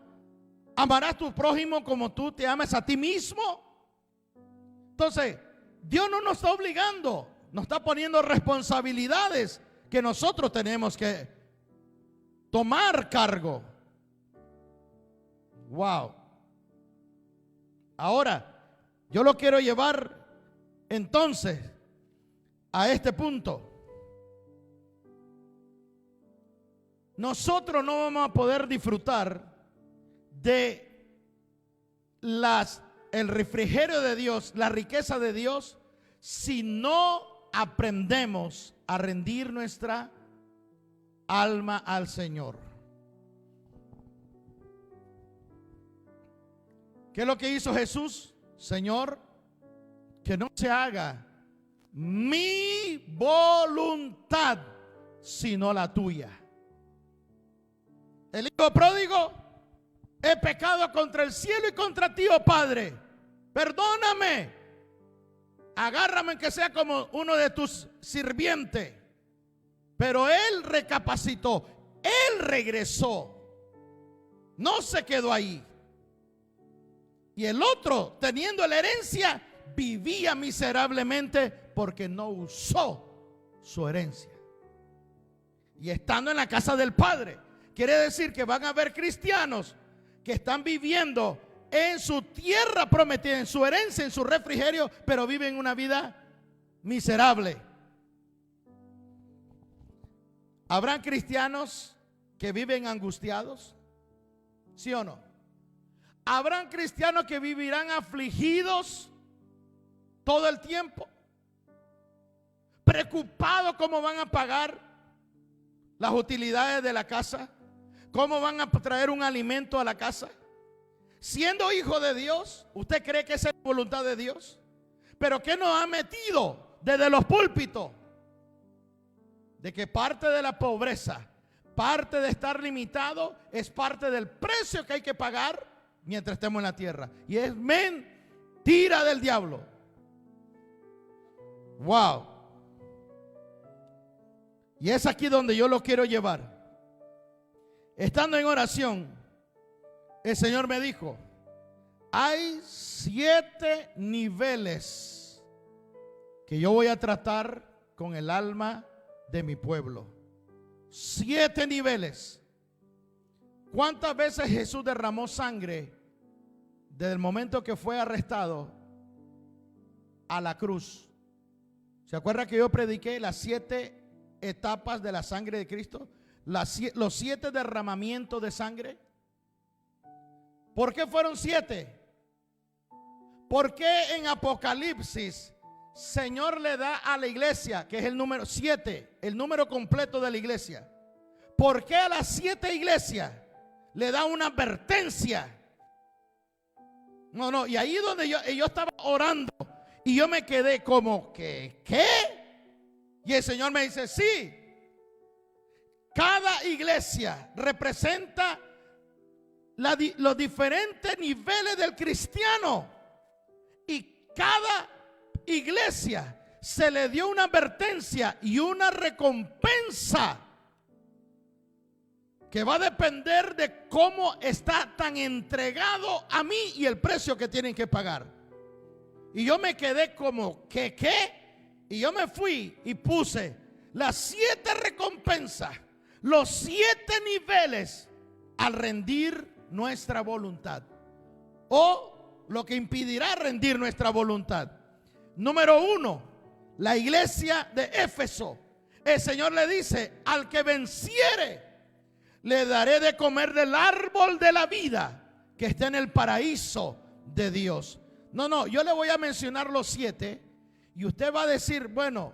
Speaker 1: ¿Amarás a tu prójimo como tú te amas a ti mismo? Entonces, Dios no nos está obligando, nos está poniendo responsabilidades que nosotros tenemos que tomar cargo. Wow. Ahora, yo lo quiero llevar entonces a este punto. Nosotros no vamos a poder disfrutar de el refrigerio de Dios, la riqueza de Dios, si no aprendemos a rendir nuestra alma al Señor. ¿Qué es lo que hizo Jesús? Señor, que no se haga mi voluntad, sino la tuya. El hijo pródigo: he pecado contra el cielo y contra ti, oh Padre, perdóname, agárrame que sea como uno de tus sirvientes. Pero él recapacitó, él regresó, no se quedó ahí. Y el otro, teniendo la herencia, vivía miserablemente porque no usó su herencia. Y estando en la casa del Padre, quiere decir que van a haber cristianos que están viviendo en su tierra prometida, en su herencia, en su refrigerio, pero viven una vida miserable. ¿Habrán cristianos que viven angustiados? ¿Sí o no? ¿Habrán cristianos que vivirán afligidos todo el tiempo? ¿Preocupados cómo van a pagar las utilidades de la casa? ¿Cómo van a traer un alimento a la casa? Siendo hijo de Dios, ¿usted cree que esa es la voluntad de Dios? ¿Pero qué nos ha metido desde los púlpitos? De que parte de la pobreza, parte de estar limitado, es parte del precio que hay que pagar mientras estemos en la tierra. Y es mentira del diablo. Wow. Y es aquí donde yo lo quiero llevar. Estando en oración, el Señor me dijo: hay 7 niveles que yo voy a tratar con el alma de mi pueblo. 7 niveles. ¿Cuántas veces Jesús derramó sangre desde el momento que fue arrestado a la cruz? ¿Se acuerda que yo prediqué las 7 etapas de la sangre de Cristo? Los 7 derramamientos de sangre. ¿Por qué fueron 7? ¿Por qué en Apocalipsis Señor le da a la iglesia, que es el número 7, el número completo de la iglesia? ¿Por qué a las 7 iglesias le da una advertencia? No, y ahí donde yo estaba orando y yo me quedé como que, ¿qué? Y el Señor me dice: sí, cada iglesia representa los diferentes niveles del cristiano, y cada iglesia se le dio una advertencia y una recompensa que va a depender de cómo está tan entregado a mí y el precio que tienen que pagar. Y yo me quedé como, ¿qué? Y yo me fui y puse las 7 recompensas, los 7 niveles al rendir nuestra voluntad, o lo que impedirá rendir nuestra voluntad. Número 1, la iglesia de Éfeso. El Señor le dice: al que venciere, le daré de comer del árbol de la vida que está en el paraíso de Dios. No, yo le voy a mencionar los 7 y usted va a decir: bueno,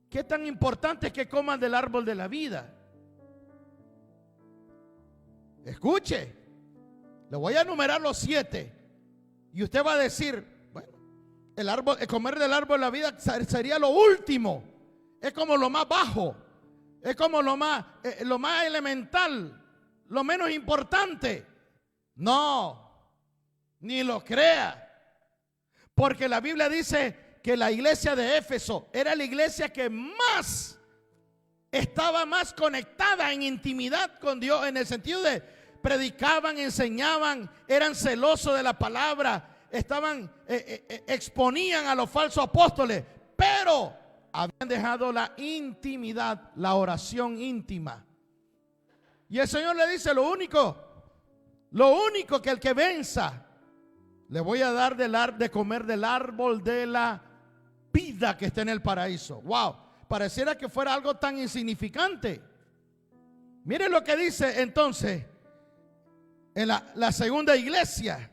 Speaker 1: ¿qué tan importante es que coman del árbol de la vida? Escuche, le voy a enumerar los 7 y usted va a decir: bueno, el comer del árbol de la vida sería lo último, es como lo más bajo, es como lo más elemental, lo menos importante. No, ni lo crea. Porque la Biblia dice que la iglesia de Éfeso era la iglesia que estaba más conectada en intimidad con Dios, en el sentido de predicaban, enseñaban, eran celosos de la palabra, exponían a los falsos apóstoles, pero habían dejado la intimidad, la oración íntima. Y el Señor le dice: lo único que el que venza, le voy a dar de comer del árbol de la vida que está en el paraíso. Wow, pareciera que fuera algo tan insignificante. Miren lo que dice entonces en la segunda iglesia.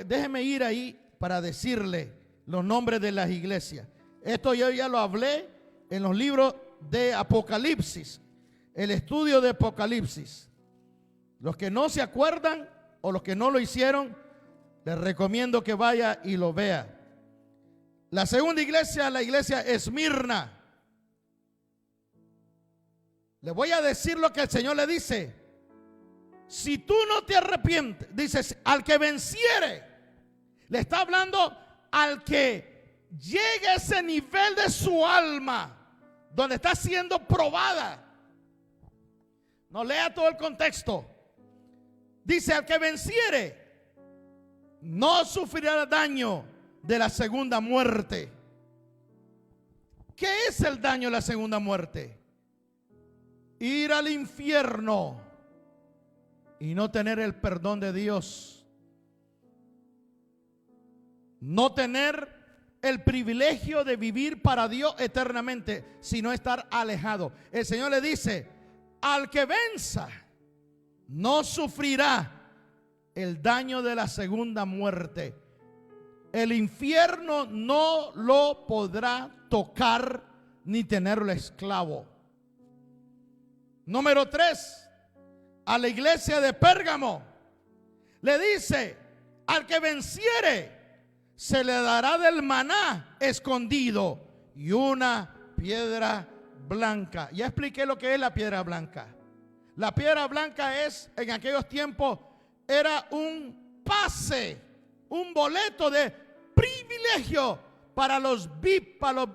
Speaker 1: Déjeme ir ahí para decirle los nombres de las iglesias. Esto yo ya lo hablé en los libros de Apocalipsis, el estudio de Apocalipsis. Los que no se acuerdan o los que no lo hicieron, les recomiendo que vaya y lo vea. La segunda iglesia, la iglesia Esmirna. Le voy a decir lo que el Señor le dice. Si tú no te arrepientes, dices, al que venciere, le está hablando al que llegue a ese nivel de su alma, donde está siendo probada. No lea todo el contexto. Dice, al que venciere, no sufrirá daño de la segunda muerte. ¿Qué es el daño de la segunda muerte? Ir al infierno y no tener el perdón de Dios. No tener el privilegio de vivir para Dios eternamente, sino estar alejado. El Señor le dice, al que venza, no sufrirá el daño de la segunda muerte. El infierno no lo podrá tocar ni tenerlo esclavo. Número 3, a la iglesia de Pérgamo le dice, al que venciere se le dará del maná escondido y una piedra blanca. Ya expliqué lo que es la piedra blanca. La piedra blanca en aquellos tiempos era un pase, un boleto de privilegio para los VIP, para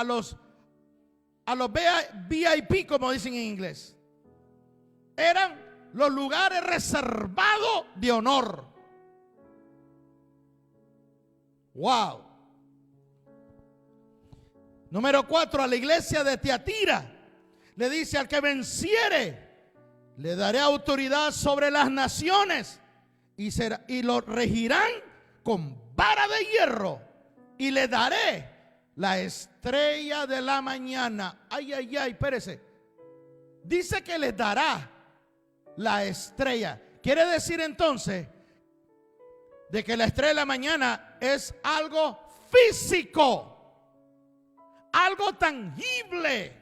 Speaker 1: los VIP, como dicen en inglés. Eran los lugares reservados de honor. Wow. Número 4, a la iglesia de Tiatira le dice, al que venciere, le daré autoridad sobre las naciones y lo regirán con vara de hierro, y le daré la estrella de la mañana. Ay, ay, ay, espérese. Dice que le dará la estrella. Quiere decir entonces de que la estrella de la mañana es algo físico, algo tangible,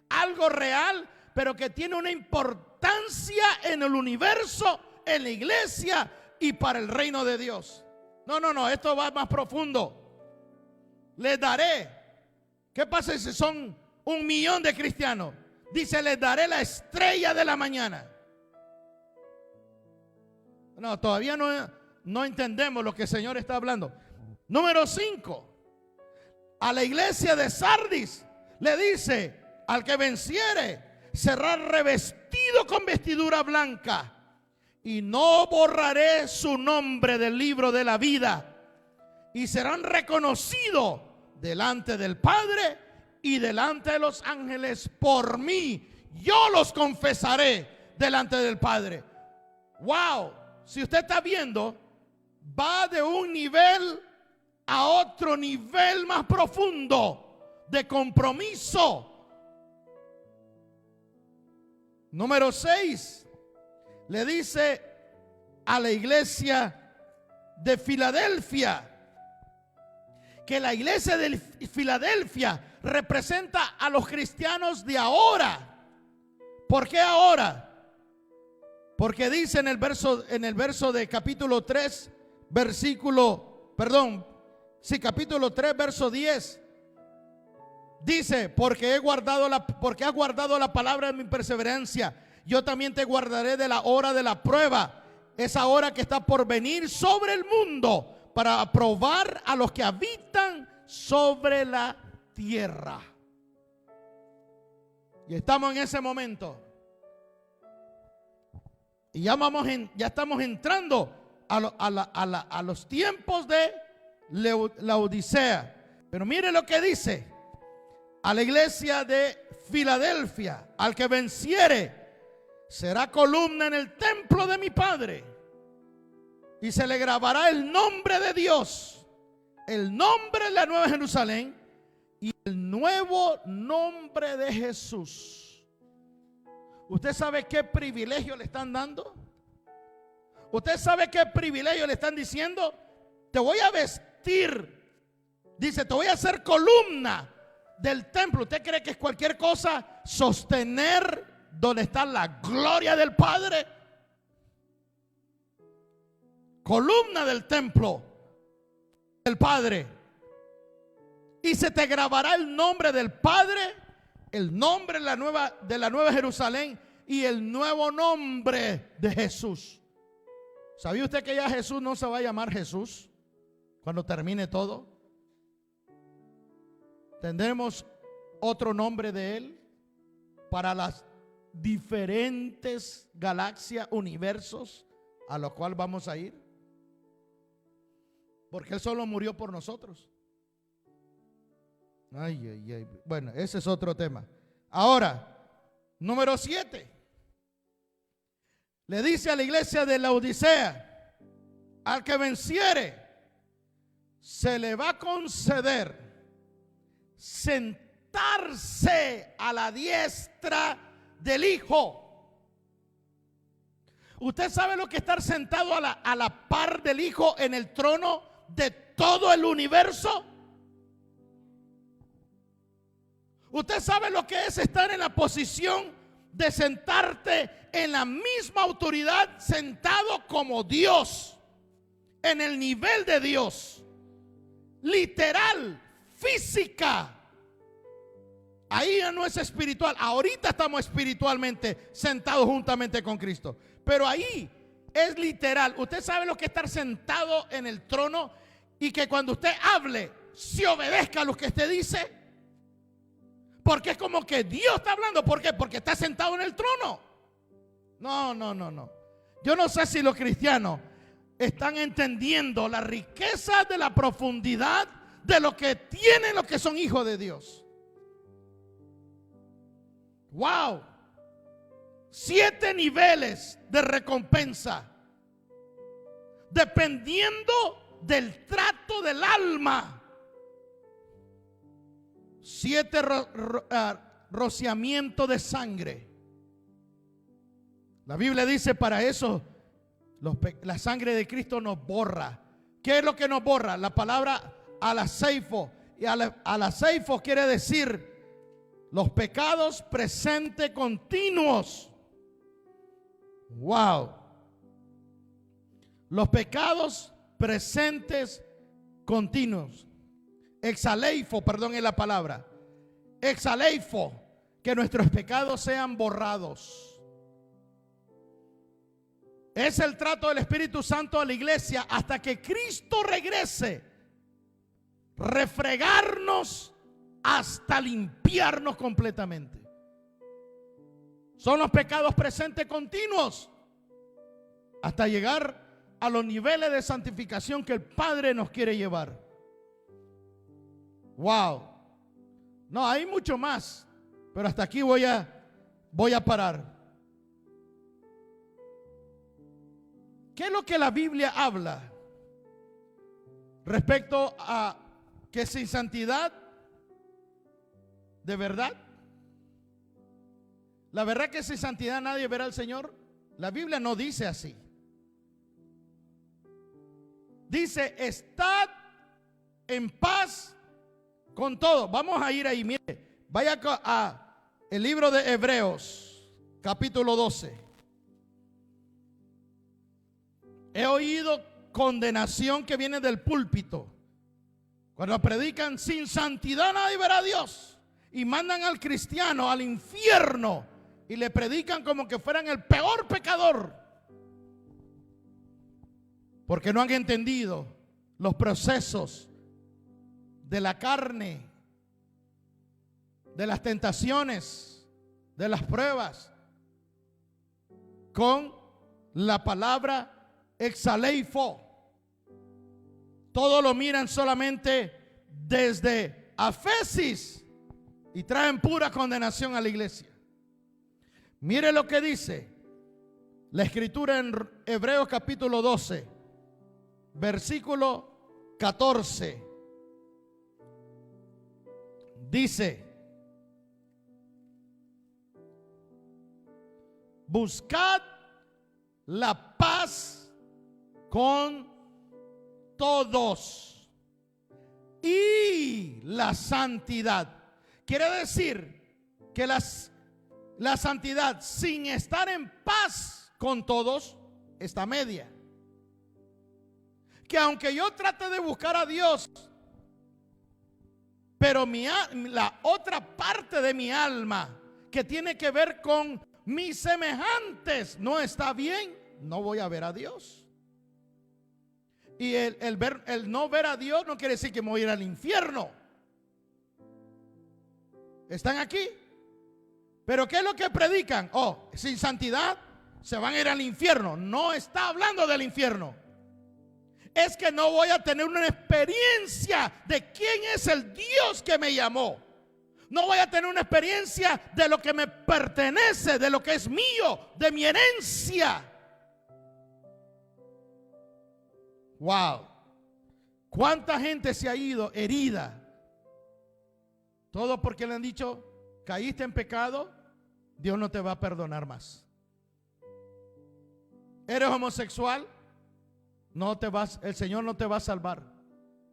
Speaker 1: algo real, pero que tiene una importancia en el universo, en la iglesia y para el reino de Dios. No, esto va más profundo. Les daré. ¿Qué pasa si son 1 millón de cristianos? Dice, les daré la estrella de la mañana. No, todavía no entendemos lo que el Señor está hablando. Número 5, a la iglesia de Sardis le dice, al que venciere será revestido con vestidura blanca, y no borraré su nombre del libro de la vida, y serán reconocidos delante del Padre y delante de los ángeles por mí. Yo los confesaré delante del Padre. Wow, si usted está viendo, va de un nivel a otro nivel más profundo de compromiso. Número 6, le dice a la iglesia de Filadelfia que la iglesia de Filadelfia representa a los cristianos de ahora. ¿Por qué ahora? Porque dice en el verso de capítulo 3, capítulo 3, verso 10. Dice, porque has guardado la palabra de mi perseverancia, yo también te guardaré de la hora de la prueba, esa hora que está por venir sobre el mundo, para probar a los que habitan sobre la tierra. Y estamos en ese momento. Y ya estamos entrando a los tiempos de la Odisea. Pero mire lo que dice a la iglesia de Filadelfia: al que venciere será columna en el templo de mi Padre, y se le grabará el nombre de Dios, el nombre de la Nueva Jerusalén y el nuevo nombre de Jesús. ¿Usted sabe qué privilegio le están dando? ¿Usted sabe qué privilegio le están diciendo? Te voy a vestir, dice, te voy a hacer columna del templo. ¿Usted cree que es cualquier cosa sostener donde está la gloria del Padre? Columna del templo del Padre. Y se te grabará el nombre del Padre, el nombre de la Nueva Jerusalén y el nuevo nombre de Jesús. ¿Sabía usted que ya Jesús no se va a llamar Jesús cuando termine todo? Tendremos otro nombre de Él para las diferentes galaxias, universos a los cuales vamos a ir, porque Él solo murió por nosotros. Ay, ay, ay. Bueno, ese es otro tema. Ahora, número 7. Le dice a la iglesia de la Odisea: al que venciere se le va a conceder sentarse a la diestra del Hijo. ¿Usted sabe lo que es estar sentado a la par del Hijo en el trono de todo el universo? ¿Usted sabe lo que es estar en la posición de sentarte en la misma autoridad, sentado como Dios, en el nivel de Dios, literal, física? Ahí ya no es espiritual. Ahorita estamos espiritualmente sentados juntamente con Cristo, pero ahí es literal. Usted sabe lo que es estar sentado en el trono y que cuando usted hable se obedezca a lo que usted dice. Porque es como que Dios está hablando. ¿Por qué? Porque está sentado en el trono. No. Yo no sé si los cristianos están entendiendo la riqueza de la profundidad de lo que tienen los que son hijos de Dios. Wow. 7 niveles de recompensa, dependiendo del trato del alma. 7 rociamientos de sangre. La Biblia dice, para eso la sangre de Cristo nos borra. ¿Qué es lo que nos borra? La palabra alaseifo. Y alaseifo quiere decir los pecados presentes continuos. Wow. Los pecados presentes continuos. Exaleifo, perdón, es la palabra. Exaleifo, que nuestros pecados sean borrados. Es el trato del Espíritu Santo a la iglesia hasta que Cristo regrese. Refregarnos hasta limpiarnos completamente. Son los pecados presentes continuos hasta llegar a los niveles de santificación que el Padre nos quiere llevar. Wow. No, hay mucho más, pero hasta aquí voy a parar. ¿Qué es lo que la Biblia habla respecto a que sin santidad, de verdad, la verdad que sin santidad nadie verá al Señor? La Biblia no dice así. Dice: estad en paz con todo. Vamos a ir ahí, mire, vaya a el libro de Hebreos, capítulo 12. He oído condenación que viene del púlpito. Cuando predican sin santidad nadie verá a Dios. y mandan al cristiano al infierno y le predican como que fueran el peor pecador, porque no han entendido los procesos de la carne, de las tentaciones, de las pruebas, con la palabra exaleifo. Todo lo miran solamente desde afesis y traen pura condenación a la iglesia. Mire lo que dice la escritura en Hebreos capítulo 12, versículo 14. Dice: buscad la paz con todos y la santidad. Quiere decir que la santidad sin estar en paz con todos está media. Que aunque yo trate de buscar a Dios, pero la otra parte de mi alma que tiene que ver con mis semejantes no está bien, no voy a ver a Dios. Y el no ver a Dios no quiere decir que me voy a ir al infierno. ¿Están aquí? Pero ¿qué es lo que predican? Oh, sin santidad se van a ir al infierno. No está hablando del infierno. Es que no voy a tener una experiencia de quién es el Dios que me llamó. No voy a tener una experiencia de lo que me pertenece, de lo que es mío, de mi herencia. Wow. ¿Cuánta gente se ha ido herida? Todo porque le han dicho: caíste en pecado, Dios no te va a perdonar más. ¿Eres homosexual? El Señor no te va a salvar.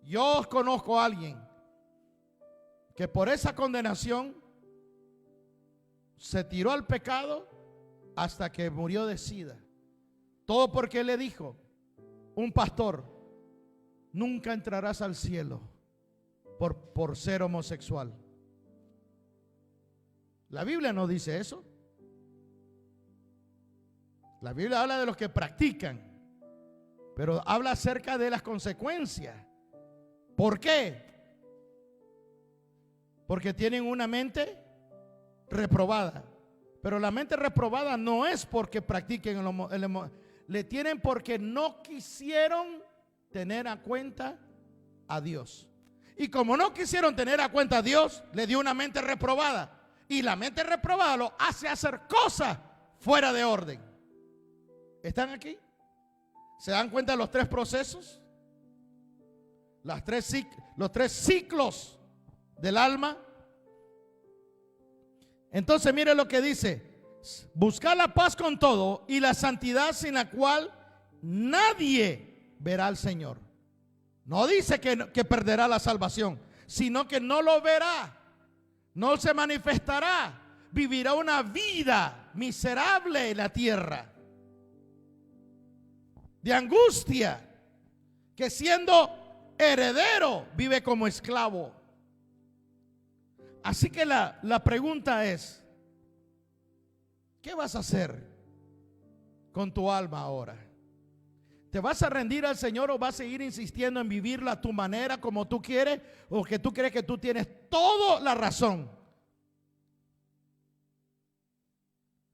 Speaker 1: Yo conozco a alguien que por esa condenación se tiró al pecado hasta que murió de sida. Todo porque le dijo un pastor: nunca entrarás al cielo por ser homosexual. La Biblia no dice eso. La Biblia habla de los que practican, pero habla acerca de las consecuencias. ¿Por qué? Porque tienen una mente reprobada. Pero la mente reprobada no es porque practiquen le tienen porque no quisieron tener a cuenta a Dios. Y como no quisieron tener a cuenta a Dios, le dio una mente reprobada. Y la mente reprobada lo hace hacer cosas fuera de orden. ¿Están aquí? ¿Se dan cuenta de los tres procesos? Los tres ciclos del alma. Entonces mire lo que dice: buscar la paz con todo y la santidad, sin la cual nadie verá al Señor. No dice que perderá la salvación, sino que no lo verá, no se manifestará, vivirá una vida miserable en la tierra, de angustia, que siendo heredero vive como esclavo. Así que la pregunta es: ¿qué vas a hacer con tu alma ahora? ¿Te vas a rendir al Señor o vas a seguir insistiendo en vivirla a tu manera, como tú quieres, o que tú crees que tú tienes toda la razón?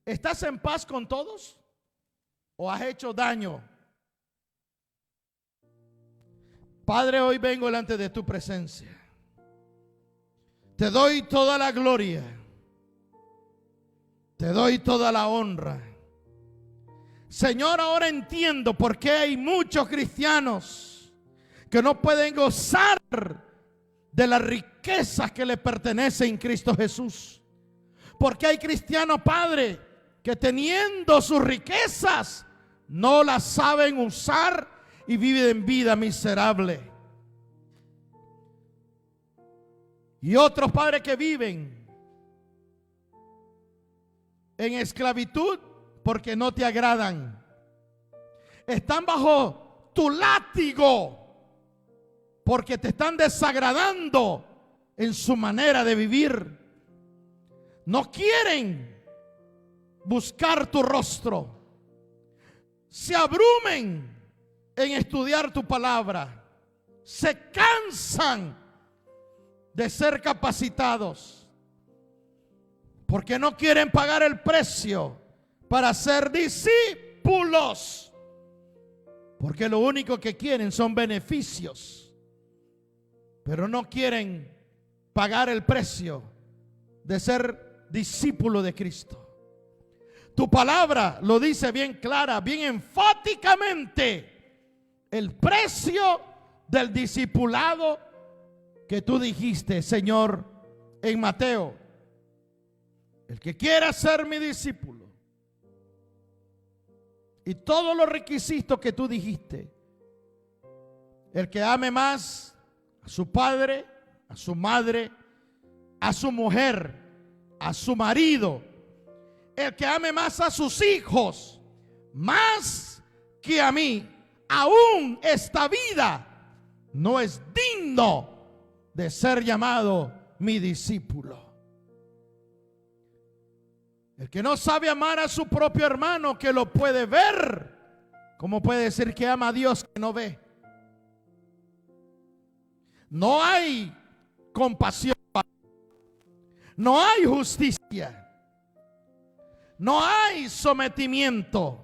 Speaker 1: ¿Estás en paz con todos o has hecho daño? Padre, hoy vengo delante de tu presencia. Te doy toda la gloria. Te doy toda la honra. Señor, ahora entiendo por qué hay muchos cristianos que no pueden gozar de las riquezas que le pertenecen en Cristo Jesús. Porque hay cristianos, Padre, que teniendo sus riquezas no las saben usar y viven vida miserable. Y otros, Padre, que viven en esclavitud porque no te agradan. Están bajo tu látigo porque te están desagradando en su manera de vivir. no quieren buscar tu rostro, se abrumen en estudiar tu palabra, se cansan de ser capacitados, porque no quieren pagar el precio para ser discípulos, porque lo único que quieren son beneficios, pero no quieren pagar el precio de ser discípulo de Cristo. Tu palabra lo dice bien clara, bien enfáticamente, el precio del discipulado que tú dijiste, Señor, en Mateo: el que quiera ser mi discípulo, y todos los requisitos que tú dijiste, el que ame más a su padre, a su madre, a su mujer, a su marido, el que ame más a sus hijos, más que a mí, aún esta vida no es digno de ser llamado mi discípulo. El que no sabe amar a su propio hermano, que lo puede ver, ¿cómo puede decir que ama a Dios que no ve? No hay compasión, no hay justicia, no hay sometimiento.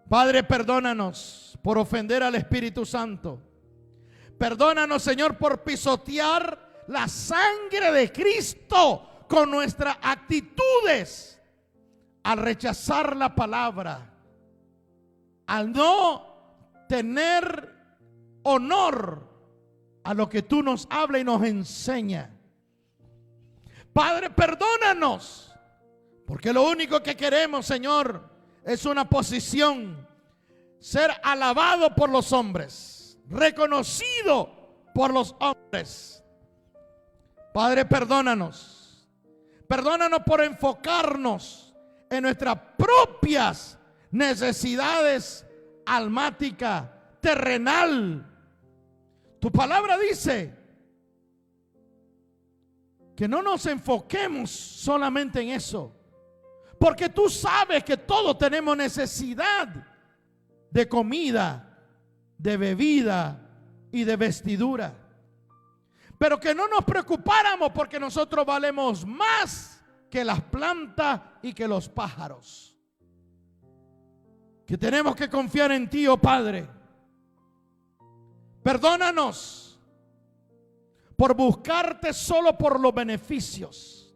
Speaker 1: Padre, perdónanos por ofender al Espíritu Santo. Perdónanos, Señor, por pisotear la sangre de Cristo con nuestras actitudes, al rechazar la palabra, al no tener honor a lo que tú nos hablas y nos enseñas. Padre, perdónanos, porque lo único que queremos, Señor, es una posición, ser alabado por los hombres, reconocido por los hombres. Padre, perdónanos. Perdónanos por enfocarnos en nuestras propias necesidades almáticas, terrenal. Tu palabra dice que no nos enfoquemos solamente en eso, porque tú sabes que todos tenemos necesidad de comida, de bebida y de vestidura. Pero que no nos preocupáramos, porque nosotros valemos más que las plantas y que los pájaros. Que tenemos que confiar en ti, oh Padre. Perdónanos por buscarte solo por los beneficios,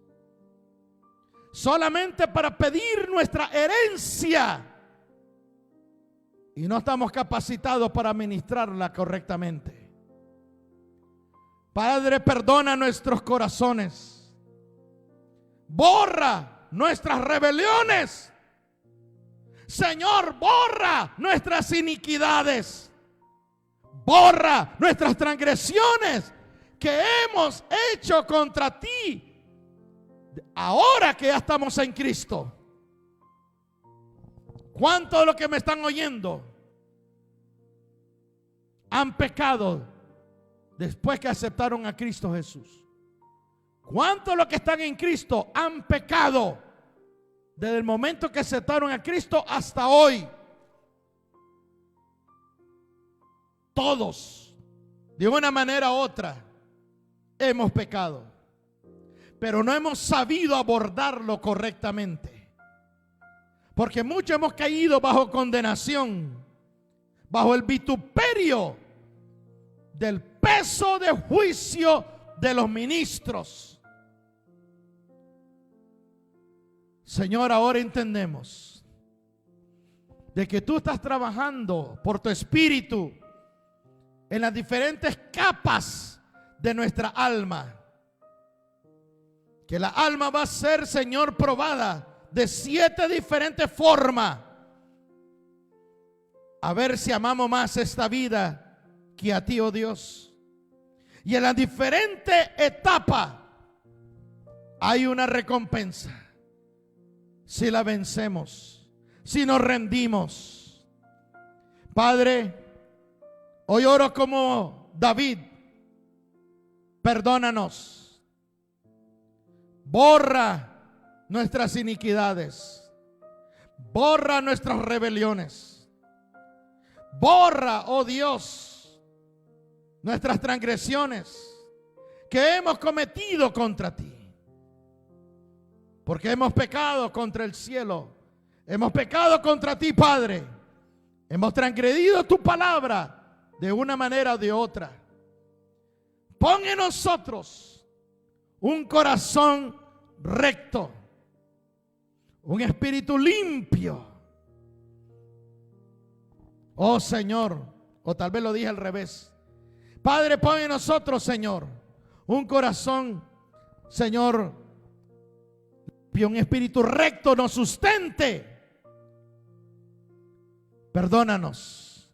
Speaker 1: solamente para pedir nuestra herencia, y no estamos capacitados para administrarla correctamente. Padre, perdona nuestros corazones, borra nuestras rebeliones, Señor, borra nuestras iniquidades, borra nuestras transgresiones que hemos hecho contra ti ahora que ya estamos en Cristo. ¿Cuántos de los que me están oyendo han pecado después que aceptaron a Cristo Jesús? ¿Cuántos de los que están en Cristo han pecado desde el momento que aceptaron a Cristo hasta hoy? Todos, de una manera u otra, hemos pecado, pero no hemos sabido abordarlo correctamente. Porque muchos hemos caído bajo condenación, bajo el vituperio del peso de juicio de los ministros. Señor, ahora entendemos de que tú estás trabajando por tu espíritu en las diferentes capas de nuestra alma. Que la alma va a ser, Señor, probada de 7 diferentes formas, a ver si amamos más esta vida que a ti, oh Dios. Y en las diferentes etapas hay una recompensa si la vencemos, si nos rendimos. Padre, hoy oro como David. Perdónanos, borra nuestras iniquidades. Borra nuestras rebeliones. Borra, oh Dios, nuestras transgresiones que hemos cometido contra ti. Porque hemos pecado contra el cielo. Hemos pecado contra ti, Padre. Hemos transgredido tu palabra de una manera o de otra. Pon en nosotros un corazón recto, un espíritu limpio. Oh Señor, o tal vez lo dije al revés. Padre, pon en nosotros, Señor, un corazón, Señor, limpio, un espíritu recto nos sustente. Perdónanos.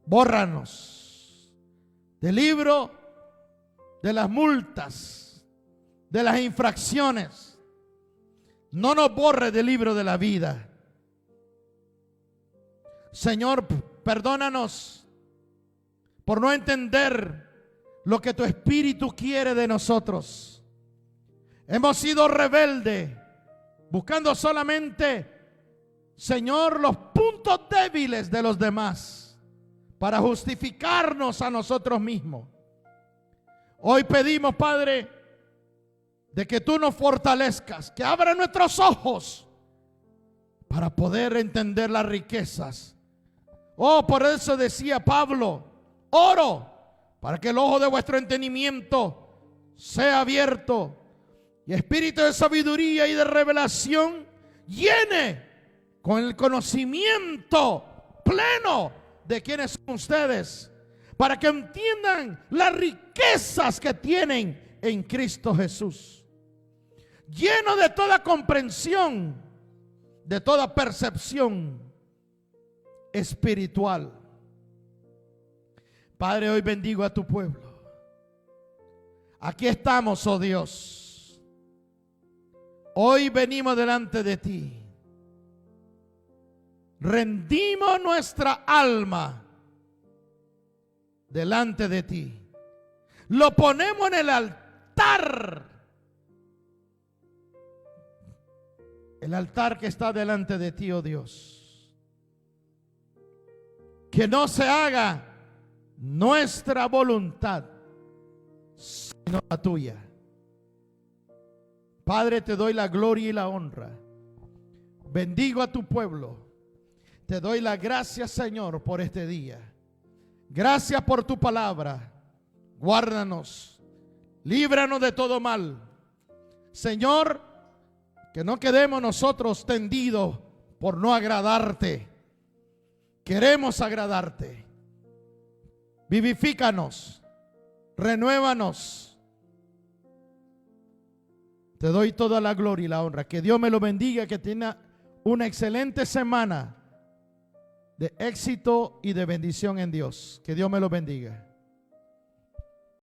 Speaker 1: Bórranos del libro de las multas, de las infracciones. No nos borre del libro de la vida. Señor, perdónanos por no entender lo que tu Espíritu quiere de nosotros. Hemos sido rebeldes, buscando solamente, Señor, los puntos débiles de los demás para justificarnos a nosotros mismos. Hoy pedimos, Padre, de que tú nos fortalezcas, que abra nuestros ojos para poder entender las riquezas. Oh, por eso decía Pablo, oro para que el ojo de vuestro entendimiento sea abierto y espíritu de sabiduría y de revelación llene con el conocimiento pleno de quiénes son ustedes, para que entiendan las riquezas que tienen en Cristo Jesús, lleno de toda comprensión, de toda percepción espiritual. Padre, hoy bendigo a tu pueblo. Aquí estamos, oh Dios. Hoy venimos delante de ti. Rendimos nuestra alma delante de ti. Lo ponemos en el altar. El altar que está delante de ti, oh Dios. Que no se haga nuestra voluntad, sino la tuya. Padre, te doy la gloria y la honra. Bendigo a tu pueblo. Te doy la gracia, Señor, por este día. Gracias por tu palabra. Guárdanos, líbranos de todo mal. Señor, que no quedemos nosotros tendidos por no agradarte. Queremos agradarte. Vivifícanos, renuévanos. Te doy toda la gloria y la honra. Que Dios me lo bendiga, que tenga una excelente semana de éxito y de bendición en Dios. Que Dios me lo bendiga.